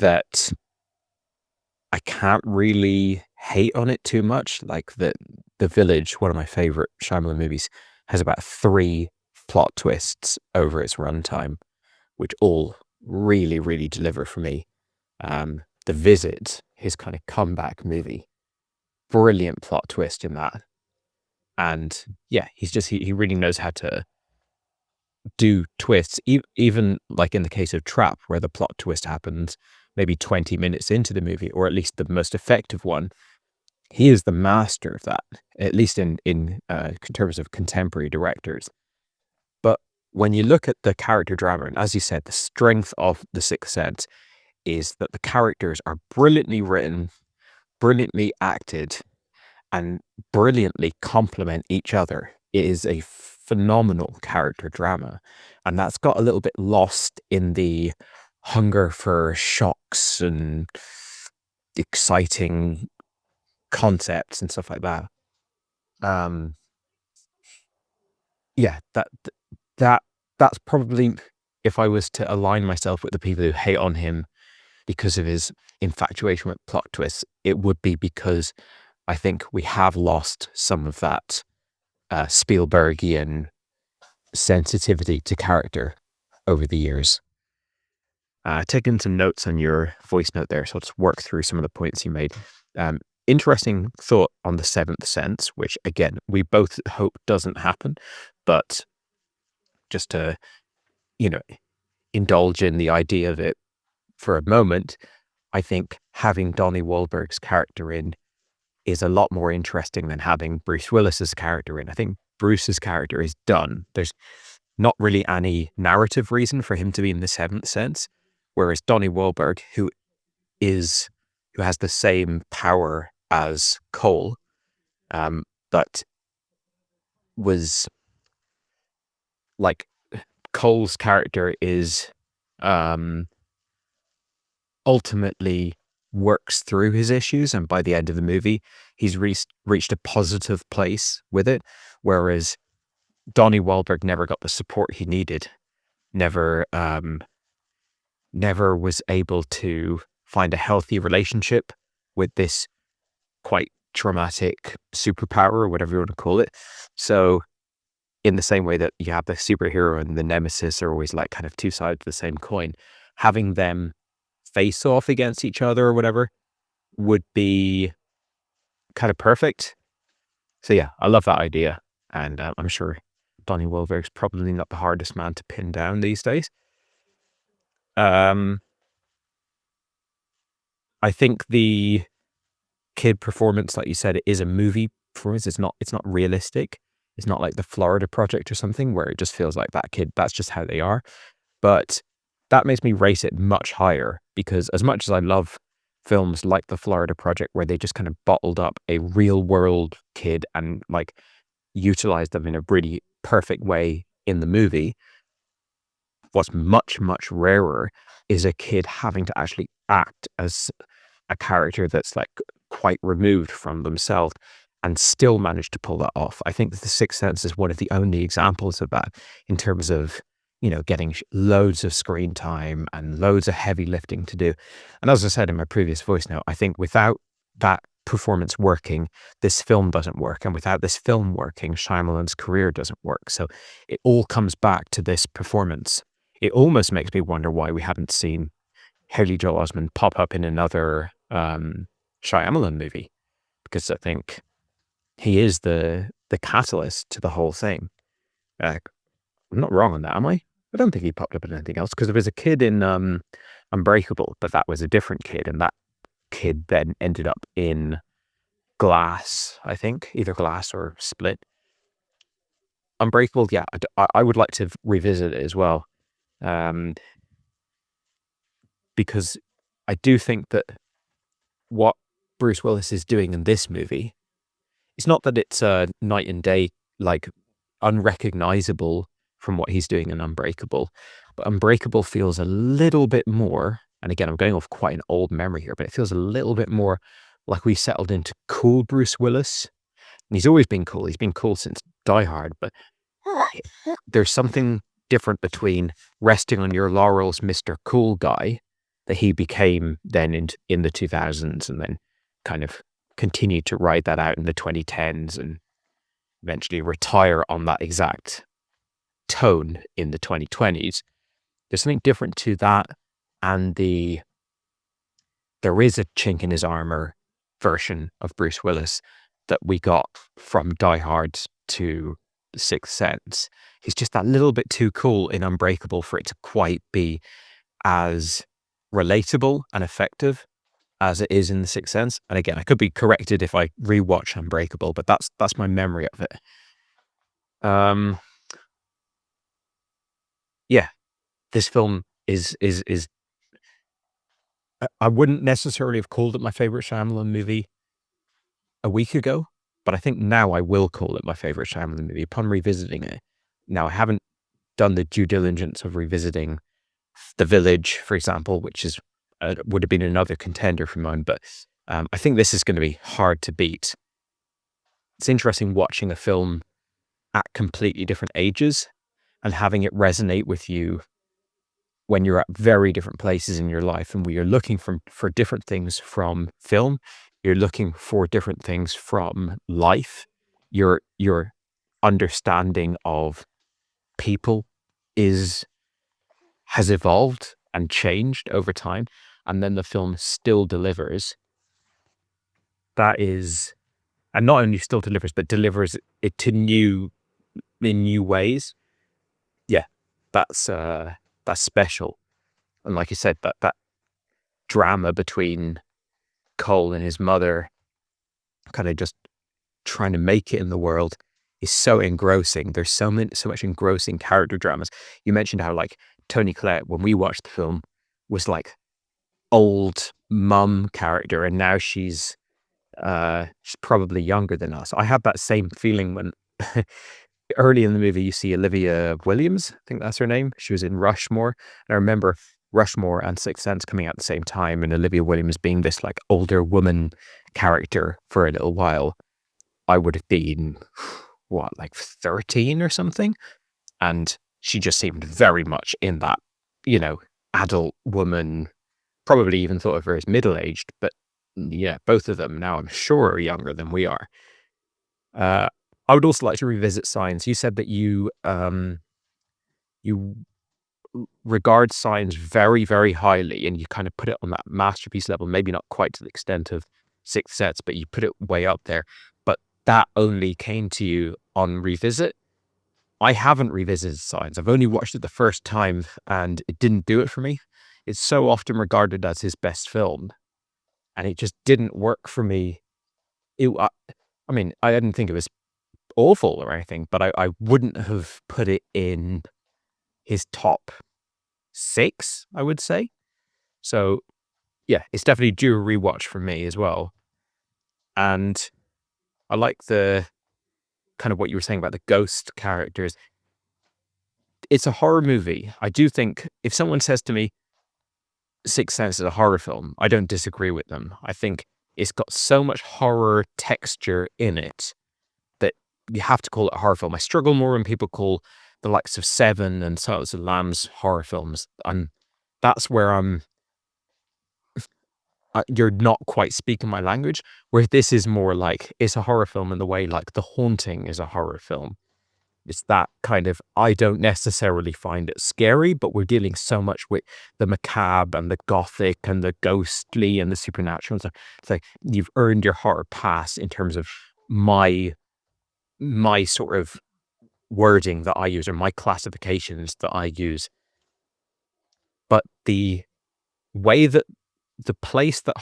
that I can't really hate on it too much. Like The Village, one of my favorite Shyamalan movies, has about 3 plot twists over its runtime, which all really, really deliver for me. The Visit, his kind of comeback movie, brilliant plot twist in that. And yeah, he really knows how to do twists, even like in the case of Trap, where the plot twist happens maybe 20 minutes into the movie, or at least the most effective one. he is the master of that, at least in terms of contemporary directors. But when you look at the character drama, and as you said, the strength of The Sixth Sense is that the characters are brilliantly written, brilliantly acted, and brilliantly complement each other. It is a phenomenal character drama, and that's got a little bit lost in the hunger for shocks and exciting concepts and stuff like that. Yeah, that's probably, if I was to align myself with the people who hate on him because of his infatuation with plot twists, it would be because I think we have lost some of that Spielbergian sensitivity to character over the years. Taking some notes on your voice note there, so I'll just work through some of the points you made. Interesting thought on The Seventh Sense, which again, we both hope doesn't happen, but just to, indulge in the idea of it for a moment, I think having Donnie Wahlberg's character in is a lot more interesting than having Bruce Willis's character in. I think Bruce's character is done. There's not really any narrative reason for him to be in The Seventh Sense, whereas Donnie Wahlberg, who has the same power as Cole, but was like Cole's character is ultimately works through his issues, and by the end of the movie he's reached a positive place with it, whereas Donnie Wahlberg never got the support he needed, never was able to find a healthy relationship with this quite traumatic superpower, or whatever you want to call it. So in the same way that you have the superhero and the nemesis are always like kind of two sides of the same coin, having them face off against each other or whatever would be kind of perfect. So yeah, I love that idea, and I'm sure Donnie Wahlberg's probably not the hardest man to pin down these days. I think the kid performance, like you said, it is a movie performance. It's not realistic. It's not like the Florida Project or something where it just feels like that kid, that's just how they are. But that makes me rate it much higher, because as much as I love films like the Florida Project where they just kind of bottled up a real world kid and like utilized them in a really perfect way in the movie, what's much, much rarer is a kid having to actually act as a character that's like quite removed from themselves and still manage to pull that off. I think The Sixth Sense is one of the only examples of that in terms of, getting loads of screen time and loads of heavy lifting to do. And as I said in my previous voice note, I think without that performance working, this film doesn't work. And without this film working, Shyamalan's career doesn't work. So it all comes back to this performance. It almost makes me wonder why we haven't seen Haley Joel Osment pop up in another Shyamalan movie, because I think he is the catalyst to the whole thing. I'm not wrong on that, am I? I don't think he popped up in anything else, because there was a kid in Unbreakable, but that was a different kid, and that kid then ended up in Glass, I think, either Glass or Split. Unbreakable, yeah, I would like to revisit it as well, because I do think that what Bruce Willis is doing in this movie, it's not that it's night and day, like unrecognizable from what he's doing in Unbreakable, but Unbreakable feels a little bit more, and again, I'm going off quite an old memory here, but it feels a little bit more like we settled into cool Bruce Willis. And he's always been cool. He's been cool since Die Hard, but there's something different between resting on your laurels, Mr. Cool Guy, that he became then in the 2000s, and then kind of continued to ride that out in the 2010s and eventually retire on that exact tone in the 2020s. There's something different to that, and there is a chink in his armor version of Bruce Willis that we got from Die Hard to The Sixth Sense. He's just that little bit too cool in Unbreakable for it to quite be as relatable and effective as it is in The Sixth Sense. And again, I could be corrected if I rewatch Unbreakable, but that's my memory of it. Yeah, this film is I wouldn't necessarily have called it my favorite Shyamalan movie a week ago, but I think now I will call it my favorite Shyamalan movie upon revisiting it. Now, I haven't done the due diligence of revisiting The Village, for example, which is would have been another contender for mine, but I think this is going to be hard to beat. It's interesting watching a film at completely different ages and having it resonate with you when you're at very different places in your life, and when you're looking for different things from film, you're looking for different things from life. Your understanding of people has evolved and changed over time, and then the film still delivers. That is, and not only still delivers, but delivers it in new ways. Yeah, that's special. And like you said, that drama between Cole and his mother, kind of just trying to make it in the world, is so engrossing. There's so much engrossing character dramas. You mentioned how like Toni Collette, when we watched the film, was like old mum character, and now she's probably younger than us. I had that same feeling when early in the movie you see Olivia Williams, I think that's her name. She was in Rushmore, and I remember Rushmore and Sixth Sense coming out at the same time, and Olivia Williams being this like older woman character for a little while. I would have been like 13 or something, and she just seemed very much in that, adult woman. Probably even thought of her as middle-aged, but yeah, both of them now I'm sure are younger than we are. I would also like to revisit Signs. You said that you regard Signs very, very highly, and you kind of put it on that masterpiece level, maybe not quite to the extent of Sixth Sense, but you put it way up there. But that only came to you on revisit. I haven't revisited Signs. I've only watched it the first time, and it didn't do it for me. It's so often regarded as his best film, and it just didn't work for me. I didn't think it was awful or anything, but I wouldn't have put it in his top 6, I would say. So yeah, it's definitely due a rewatch for me as well. And I like the kind of what you were saying about the ghost characters. It's a horror movie. I do think if someone says to me Sixth Sense is a horror film, I don't disagree with them. I think it's got so much horror texture in it that you have to call it a horror film. I struggle more when people call the likes of Seven and Silence of the Lambs horror films, and that's where you're not quite speaking my language, where this is more like it's a horror film in the way like The Haunting is a horror film. It's that kind of, I don't necessarily find it scary, but we're dealing so much with the macabre and the gothic and the ghostly and the supernatural. So it's like you've earned your horror pass in terms of my sort of wording that I use, or my classifications that I use. But the way that the place that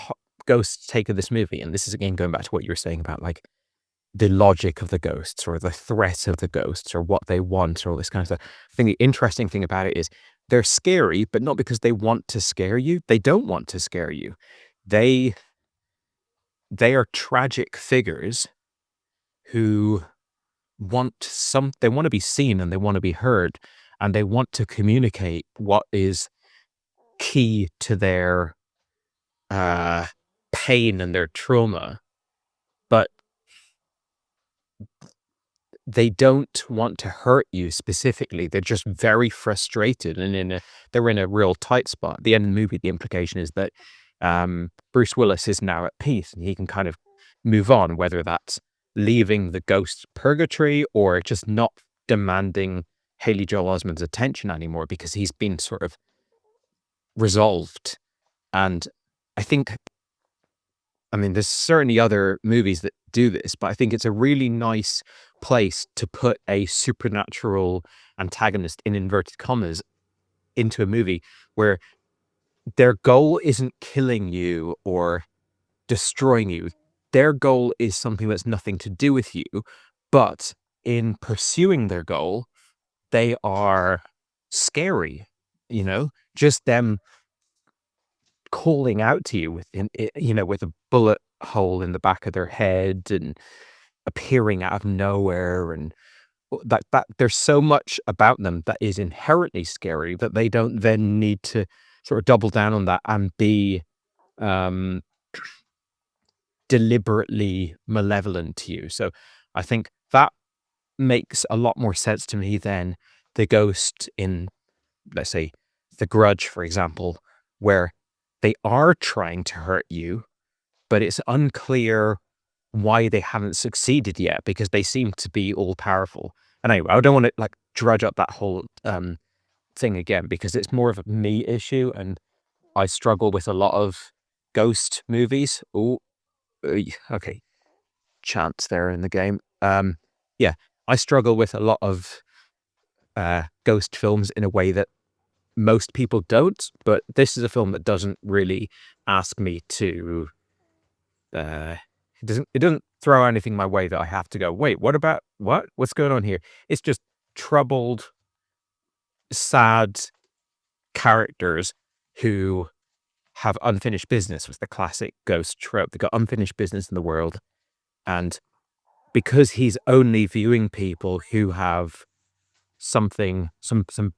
ghosts take of this movie, and this is again going back to what you were saying about like the logic of the ghosts or the threat of the ghosts or what they want or all this kind of stuff. I think the interesting thing about it is they're scary, but not because they want to scare you. They don't want to scare you. They are tragic figures who they want to be seen and they want to be heard, and they want to communicate what is key to their pain and their trauma, but they don't want to hurt you specifically. They're just very frustrated, and they're in a real tight spot. At the end of the movie, the implication is that Bruce Willis is now at peace and he can kind of move on, whether that's leaving the ghost purgatory or just not demanding Haley Joel Osment's attention anymore because he's been sort of resolved. And I think, there's certainly other movies that do this, but I think it's a really nice place to put a supernatural antagonist, in inverted commas, into a movie where their goal isn't killing you or destroying you. Their goal is something that's nothing to do with you, but in pursuing their goal, they are scary, just them calling out to you with a bullet hole in the back of their head and appearing out of nowhere, and that there's so much about them that is inherently scary that they don't then need to sort of double down on that and be deliberately malevolent to you. So I think that makes a lot more sense to me than the ghost in, let's say, The Grudge, for example, where they are trying to hurt you, but it's unclear why they haven't succeeded yet because they seem to be all powerful. And anyway, I don't want to drudge up that whole thing again because it's more of a me issue, and I struggle with a lot of ghost movies. Oh, okay, chance there in the game. Yeah, I struggle with a lot of ghost films in a way that most people don't, but this is a film that doesn't really ask me to. It doesn't throw anything my way that I have to go, wait, what's going on here? It's just troubled, sad characters who have unfinished business, with the classic ghost trope. They've got unfinished business in the world, and because he's only viewing people who have some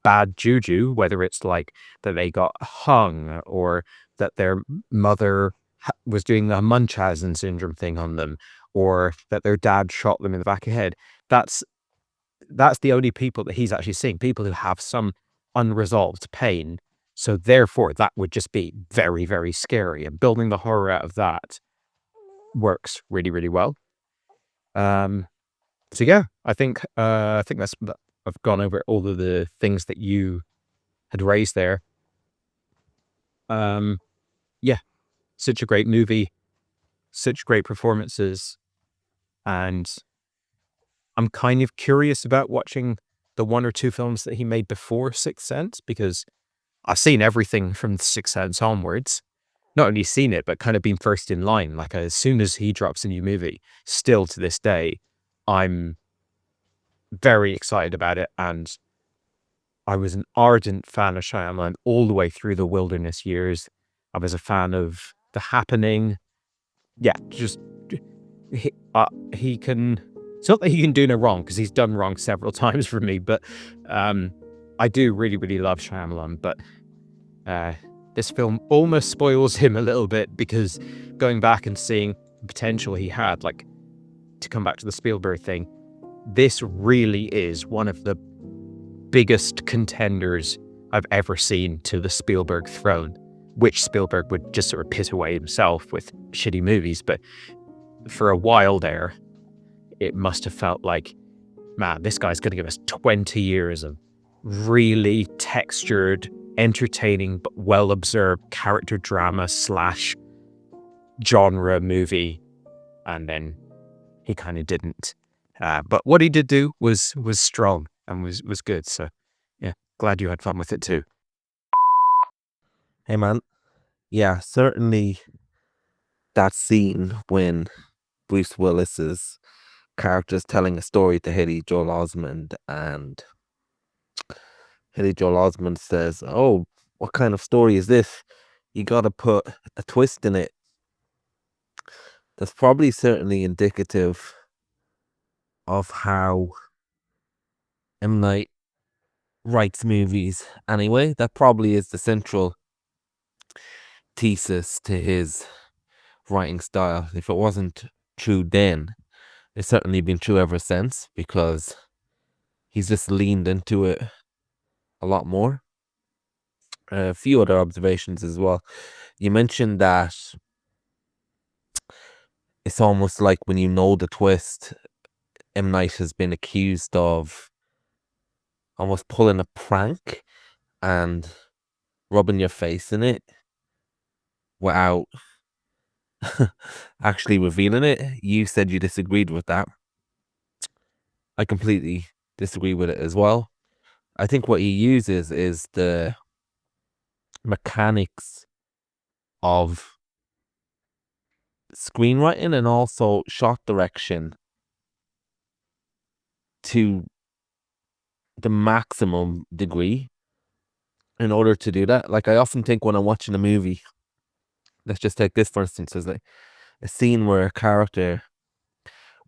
bad juju, whether it's like that they got hung or that their mother was doing the Munchausen syndrome thing on them, or that their dad shot them in the back of the head. That's the only people that he's actually seeing, people who have some unresolved pain. So therefore, that would just be very, very scary. And building the horror out of that works really, really well. So yeah, I think that's I've gone over all of the things that you had raised there. Yeah, such a great movie, such great performances, and I'm kind of curious about watching the one or two films that he made before Sixth Sense, because I've seen everything from Sixth Sense onwards. Not only seen it, but kind of been first in line. Like, as soon as he drops a new movie, still to this day, I'm very excited about it. And I was an ardent fan of Shyamalan all the way through the Wilderness years. I was a fan of The Happening. Yeah, just he can. It's not that he can do no wrong, because he's done wrong several times for me. But I do really, really love Shyamalan. But this film almost spoils him a little bit, because going back and seeing the potential he had, like, to come back to the Spielberg thing, this really is one of the biggest contenders I've ever seen to the Spielberg throne, which Spielberg would just sort of pit away himself with shitty movies. But for a while there, it must have felt like, man, this guy's going to give us 20 years of really textured, entertaining, but well-observed character drama / genre movie. And then he kind of didn't. But what he did do was strong and was good. So yeah, glad you had fun with it too. Hey man, yeah, certainly that scene when Bruce Willis's character's telling a story to Haley Joel Osment, and Haley Joel Osment says, "Oh, what kind of story is this? You got to put a twist in it." That's probably certainly indicative of how M. Night writes movies anyway. That probably is the central thesis to his writing style. If it wasn't true then, it's certainly been true ever since, because he's just leaned into it a lot more. A few other observations as well. You mentioned that it's almost like when you know the twist, M. Night has been accused of almost pulling a prank and rubbing your face in it without actually revealing it. You said you disagreed with that. I completely disagree with it as well. I think what he uses is the mechanics of screenwriting and also shot direction to the maximum degree in order to do that. Like, I often think when I'm watching a movie, let's just take this for instance, there's like a scene where a character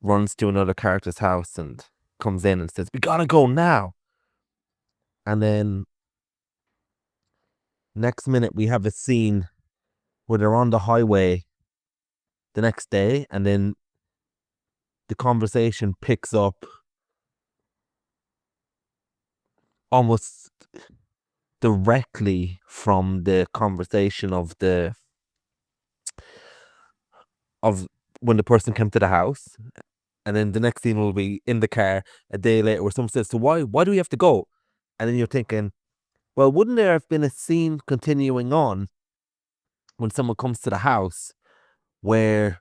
runs to another character's house and comes in and says, "We gotta go now." And then next minute we have a scene where they're on the highway the next day, and then the conversation picks up almost directly from the conversation of when the person came to the house. And then the next scene will be in the car a day later where someone says, "So why do we have to go?" And then you're thinking, well, wouldn't there have been a scene continuing on when someone comes to the house where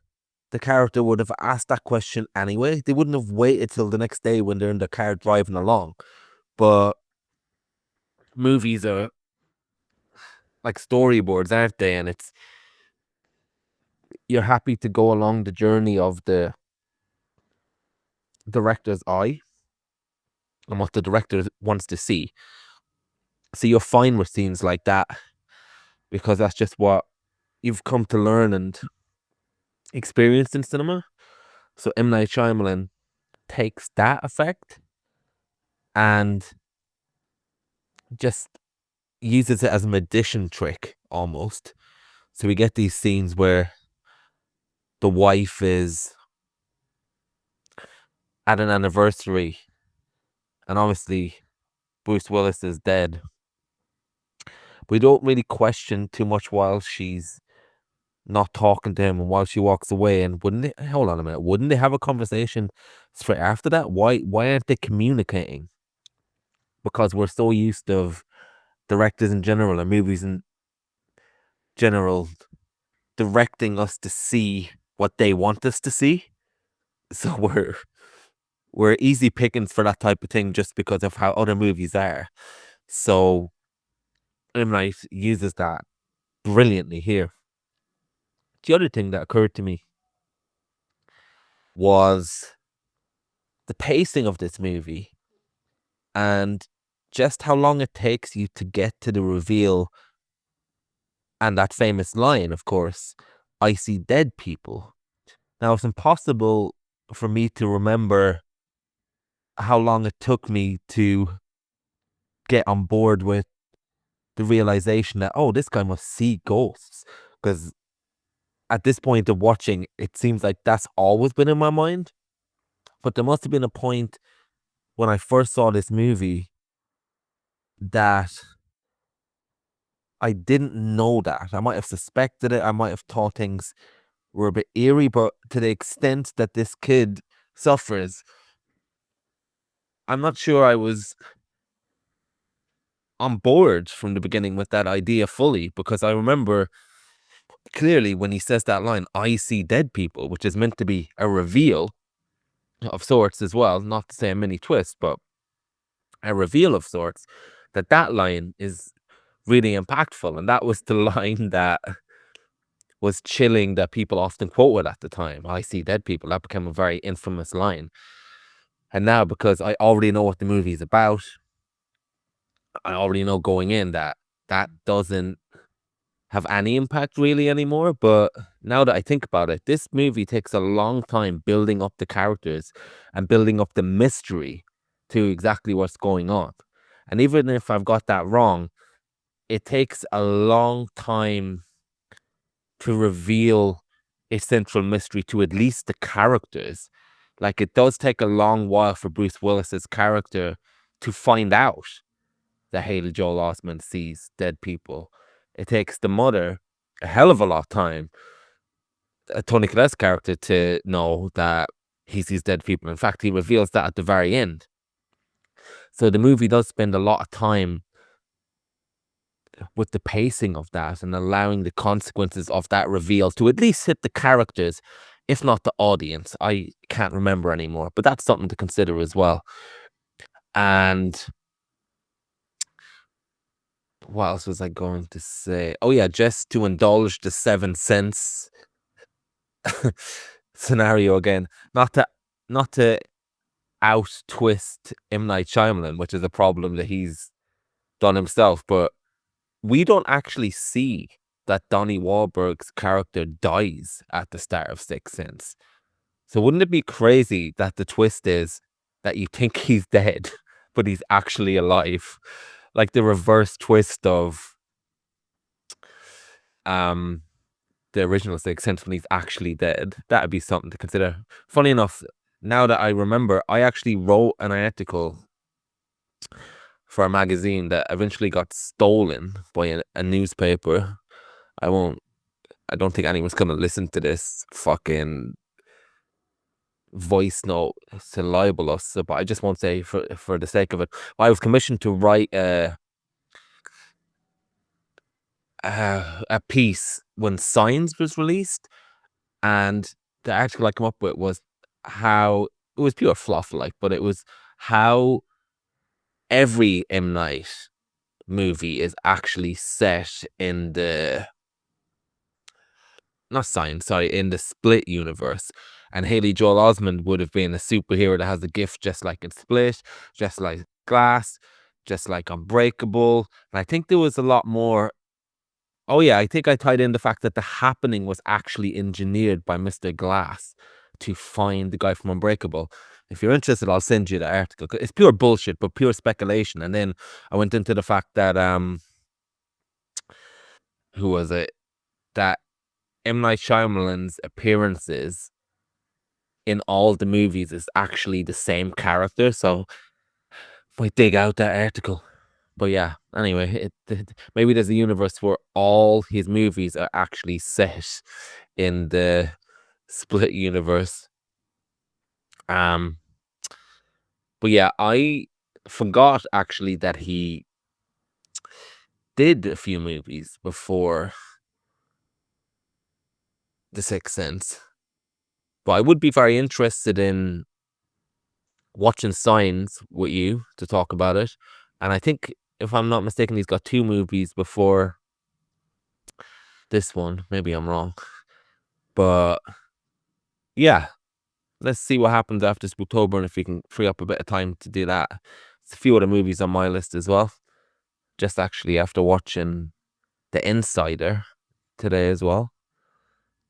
the character would have asked that question anyway? They wouldn't have waited till the next day when they're in the car driving along. But movies are like storyboards, aren't they? And you're happy to go along the journey of the director's eye and what the director wants to see. So you're fine with scenes like that because that's just what you've come to learn and experience in cinema. So M. Night Shyamalan takes that effect and just uses it as a magician trick almost. So we get these scenes where the wife is at an anniversary and obviously Bruce Willis is dead. We don't really question too much while she's not talking to him and while she walks away. And wouldn't they have a conversation straight after that? Why aren't they communicating? Because we're so used to directors in general or movies in general directing us to see what they want us to see. So we're easy pickings for that type of thing just because of how other movies are. So M. Night uses that brilliantly here. The other thing that occurred to me was the pacing of this movie and just how long it takes you to get to the reveal and that famous line, of course, "I see dead people." Now, it's impossible for me to remember how long it took me to get on board with the realization that, oh, this guy must see ghosts. Because at this point of watching, it seems like that's always been in my mind. But there must have been a point when I first saw this movie that I didn't know that. I might have suspected it. I might have thought things were a bit eerie, but to the extent that this kid suffers, I'm not sure I was on board from the beginning with that idea fully, because I remember clearly when he says that line, "I see dead people," which is meant to be a reveal of sorts as well, not to say a mini twist, but a reveal of sorts, that line is really impactful. And that was the line that was chilling that people often quoted at the time. "I see dead people." That became a very infamous line. And now, because I already know what the movie is about, I already know going in that doesn't have any impact really anymore. But now that I think about it, this movie takes a long time building up the characters and building up the mystery to exactly what's going on. And even if I've got that wrong, it takes a long time to reveal a central mystery to at least the characters. Like, it does take a long while for Bruce Willis's character to find out that Haley Joel Osment sees dead people. It takes the mother a hell of a lot of time, Toni Collette's character, to know that he sees dead people. In fact, he reveals that at the very end. So the movie does spend a lot of time with the pacing of that and allowing the consequences of that reveal to at least hit the characters, if not the audience. I can't remember anymore, but that's something to consider as well. And what else was I going to say? Oh yeah, just to indulge the 7 Cents scenario again. Not to out twist M. Night Shyamalan, which is a problem that he's done himself, but we don't actually see that Donnie Wahlberg's character dies at the start of Sixth Sense. So wouldn't it be crazy that the twist is that you think he's dead, but he's actually alive? Like the reverse twist of the original Sixth Sense when he's actually dead. That would be something to consider. Funny enough, now that I remember, I actually wrote an article for a magazine that eventually got stolen by a newspaper. I don't think anyone's gonna listen to this fucking voice note to libel us, but I just won't say for the sake of it. I was commissioned to write a piece when Signs was released, and the article I come up with was how it was pure fluff, like, but it was how every M. Night movie is actually set in the in the Split universe. And Haley Joel Osment would have been a superhero that has a gift just like in Split, just like Glass, just like Unbreakable. And I think there was a lot more. Oh yeah, I think I tied in the fact that The Happening was actually engineered by Mr. Glass to find the guy from Unbreakable. If you're interested, I'll send you the article. It's pure bullshit, but pure speculation. And then I went into the fact that who was it? That M. Night Shyamalan's appearances in all the movies is actually the same character. So might dig out that article. But yeah, anyway, maybe there's a universe where all his movies are actually set in the Split universe. But yeah, I forgot actually that he did a few movies before The Sixth Sense. But I would be very interested in watching Signs with you to talk about it. And I think, if I'm not mistaken, he's got 2 movies before this one. Maybe I'm wrong. But yeah, let's see what happens after Spooktober and if we can free up a bit of time to do that. There's a few other movies on my list as well. Just actually after watching The Insider today as well.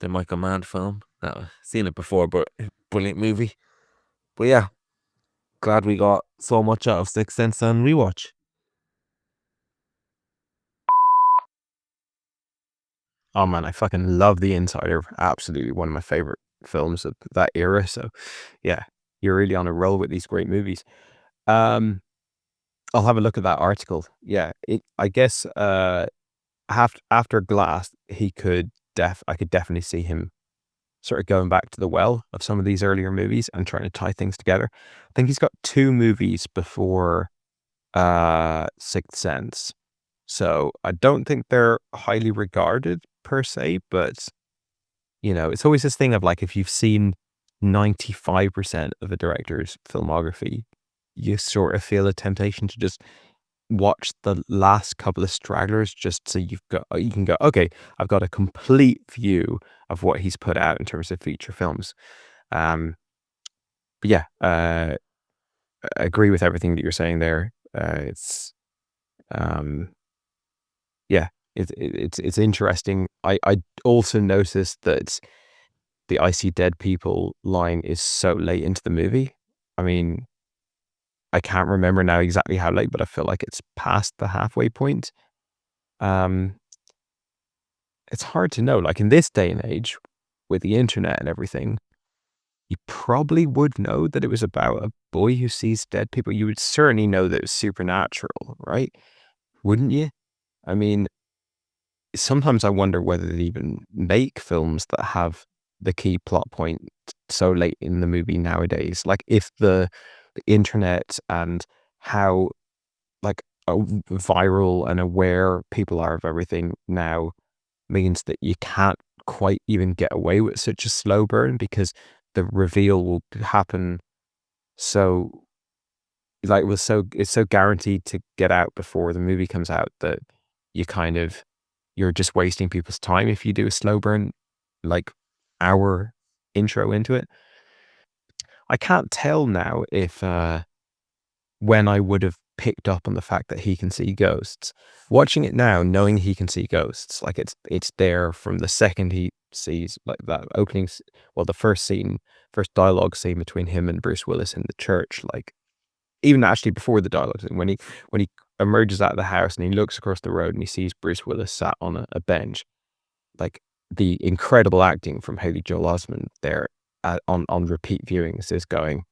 The Michael Mann film. I've seen it before, but brilliant movie. But yeah, glad we got so much out of Sixth Sense on rewatch. Oh man, I fucking love The Insider. Absolutely one of my favorite films of that era. So yeah, you're really on a roll with these great movies. I'll have a look at that article. Yeah, I guess after Glass, I could definitely see him sort of going back to the well of some of these earlier movies and trying to tie things together. I think he's got 2 movies before Sixth Sense. So I don't think they're highly regarded per se, but you know, it's always this thing of like, if you've seen 95% of a director's filmography, you sort of feel a temptation to just watch the last couple of stragglers just so you can go, okay, I've got a complete view of what he's put out in terms of feature films. But yeah, I agree with everything that you're saying there. It's interesting. I also noticed that the I see dead people line is so late into the movie. I mean, I can't remember now exactly how late, but I feel like it's past the halfway point. It's hard to know. Like in this day and age, with the internet and everything, you probably would know that it was about a boy who sees dead people. You would certainly know that it was supernatural, right? Wouldn't you? I mean, sometimes I wonder whether they even make films that have the key plot point so late in the movie nowadays. Like if the internet and how like viral and aware people are of everything now means that you can't quite even get away with such a slow burn, because the reveal will happen so like it's so guaranteed to get out before the movie comes out that you're just wasting people's time if you do a slow burn, like hour intro into it. I can't tell now if when I would have picked up on the fact that he can see ghosts. Watching it now, knowing he can see ghosts, like it's there from the second he sees like that opening, the first dialogue scene between him and Bruce Willis in the church, like even actually before the dialogue scene, when he emerges out of the house and he looks across the road and he sees Bruce Willis sat on a bench, like the incredible acting from Haley Joel Osment there on repeat viewings is going,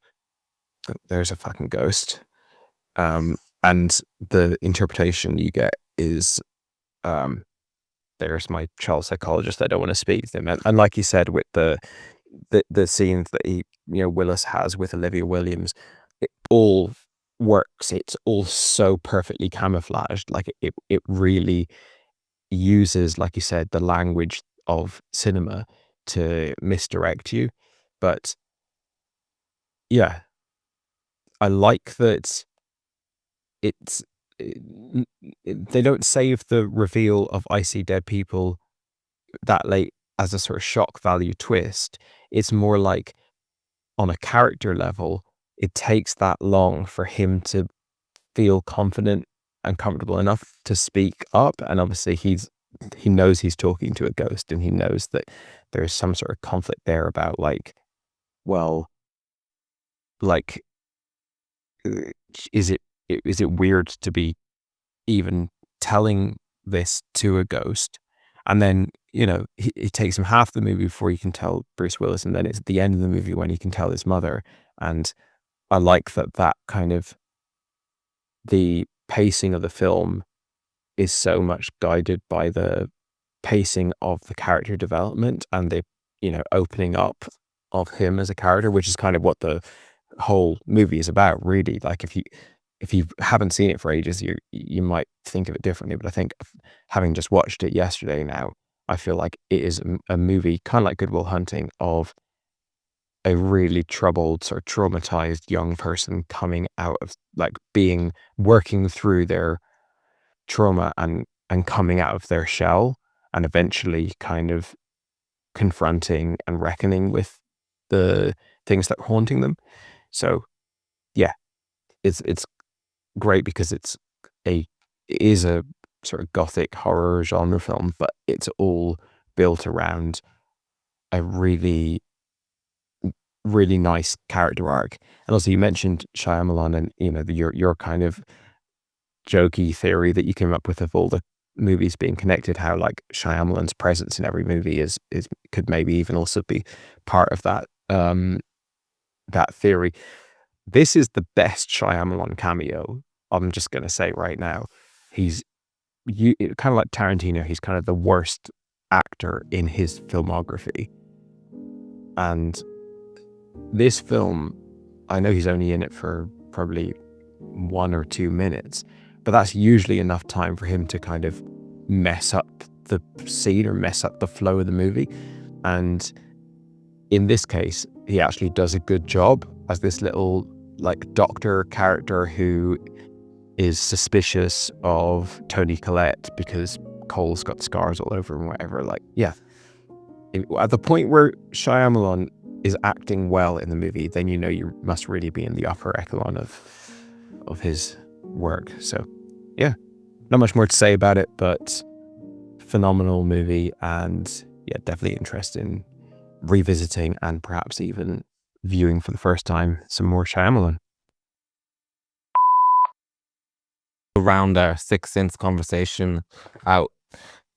there's a fucking ghost. And the interpretation you get is, there's my child psychologist. I don't want to speak to them. And like you said, with the scenes that Willis has with Olivia Williams, it all works. It's all so perfectly camouflaged. Like it really uses, like you said, the language of cinema to misdirect you. But yeah, I like that they don't save the reveal of I see dead people that late as a sort of shock value twist. It's more like on a character level, it takes that long for him to feel confident and comfortable enough to speak up. And obviously he knows he's talking to a ghost, and he knows that there's some sort of conflict there about like, well, like, is it weird to be even telling this to a ghost? And then, it takes him half the movie before he can tell Bruce Willis, and then it's at the end of the movie when he can tell his mother. And I like that kind of the pacing of the film is so much guided by the pacing of the character development and the, opening up of him as a character, which is kind of what the whole movie is about, really. Like if you haven't seen it for ages, you might think of it differently. But I think having just watched it yesterday now, I feel like it is a movie kind of like Good Will Hunting of a really troubled, sort of traumatized young person coming out of like working through their trauma and coming out of their shell, and eventually kind of confronting and reckoning with the things that are haunting them. So yeah, it's great because it is a sort of gothic horror genre film, but it's all built around a really, really nice character arc. And also you mentioned Shyamalan, and your kind of jokey theory that you came up with of all the movies being connected, how like Shyamalan's presence in every movie is could maybe even also be part of that that theory. This is the best Shyamalan cameo. I'm just going to say right now, he's kind of like Tarantino. He's kind of the worst actor in his filmography. And this film, I know he's only in it for probably 1 or 2 minutes, but that's usually enough time for him to kind of mess up the scene or mess up the flow of the movie. And in this case, he actually does a good job as this little like doctor character who is suspicious of Toni Collette because Cole's got scars all over him, whatever. Like, yeah. At the point where Shyamalan is acting well in the movie, then you must really be in the upper echelon of his work. So, yeah, not much more to say about it, but phenomenal movie, and yeah, definitely interested in revisiting and perhaps even viewing for the first time some more Shyamalan. Around our Sixth Sense conversation out,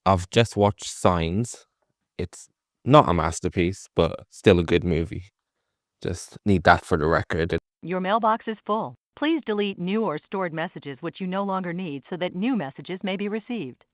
I've just watched Signs. It's not a masterpiece, but still a good movie. Just need that for the record. Your mailbox is full. Please delete new or stored messages which you no longer need so that new messages may be received.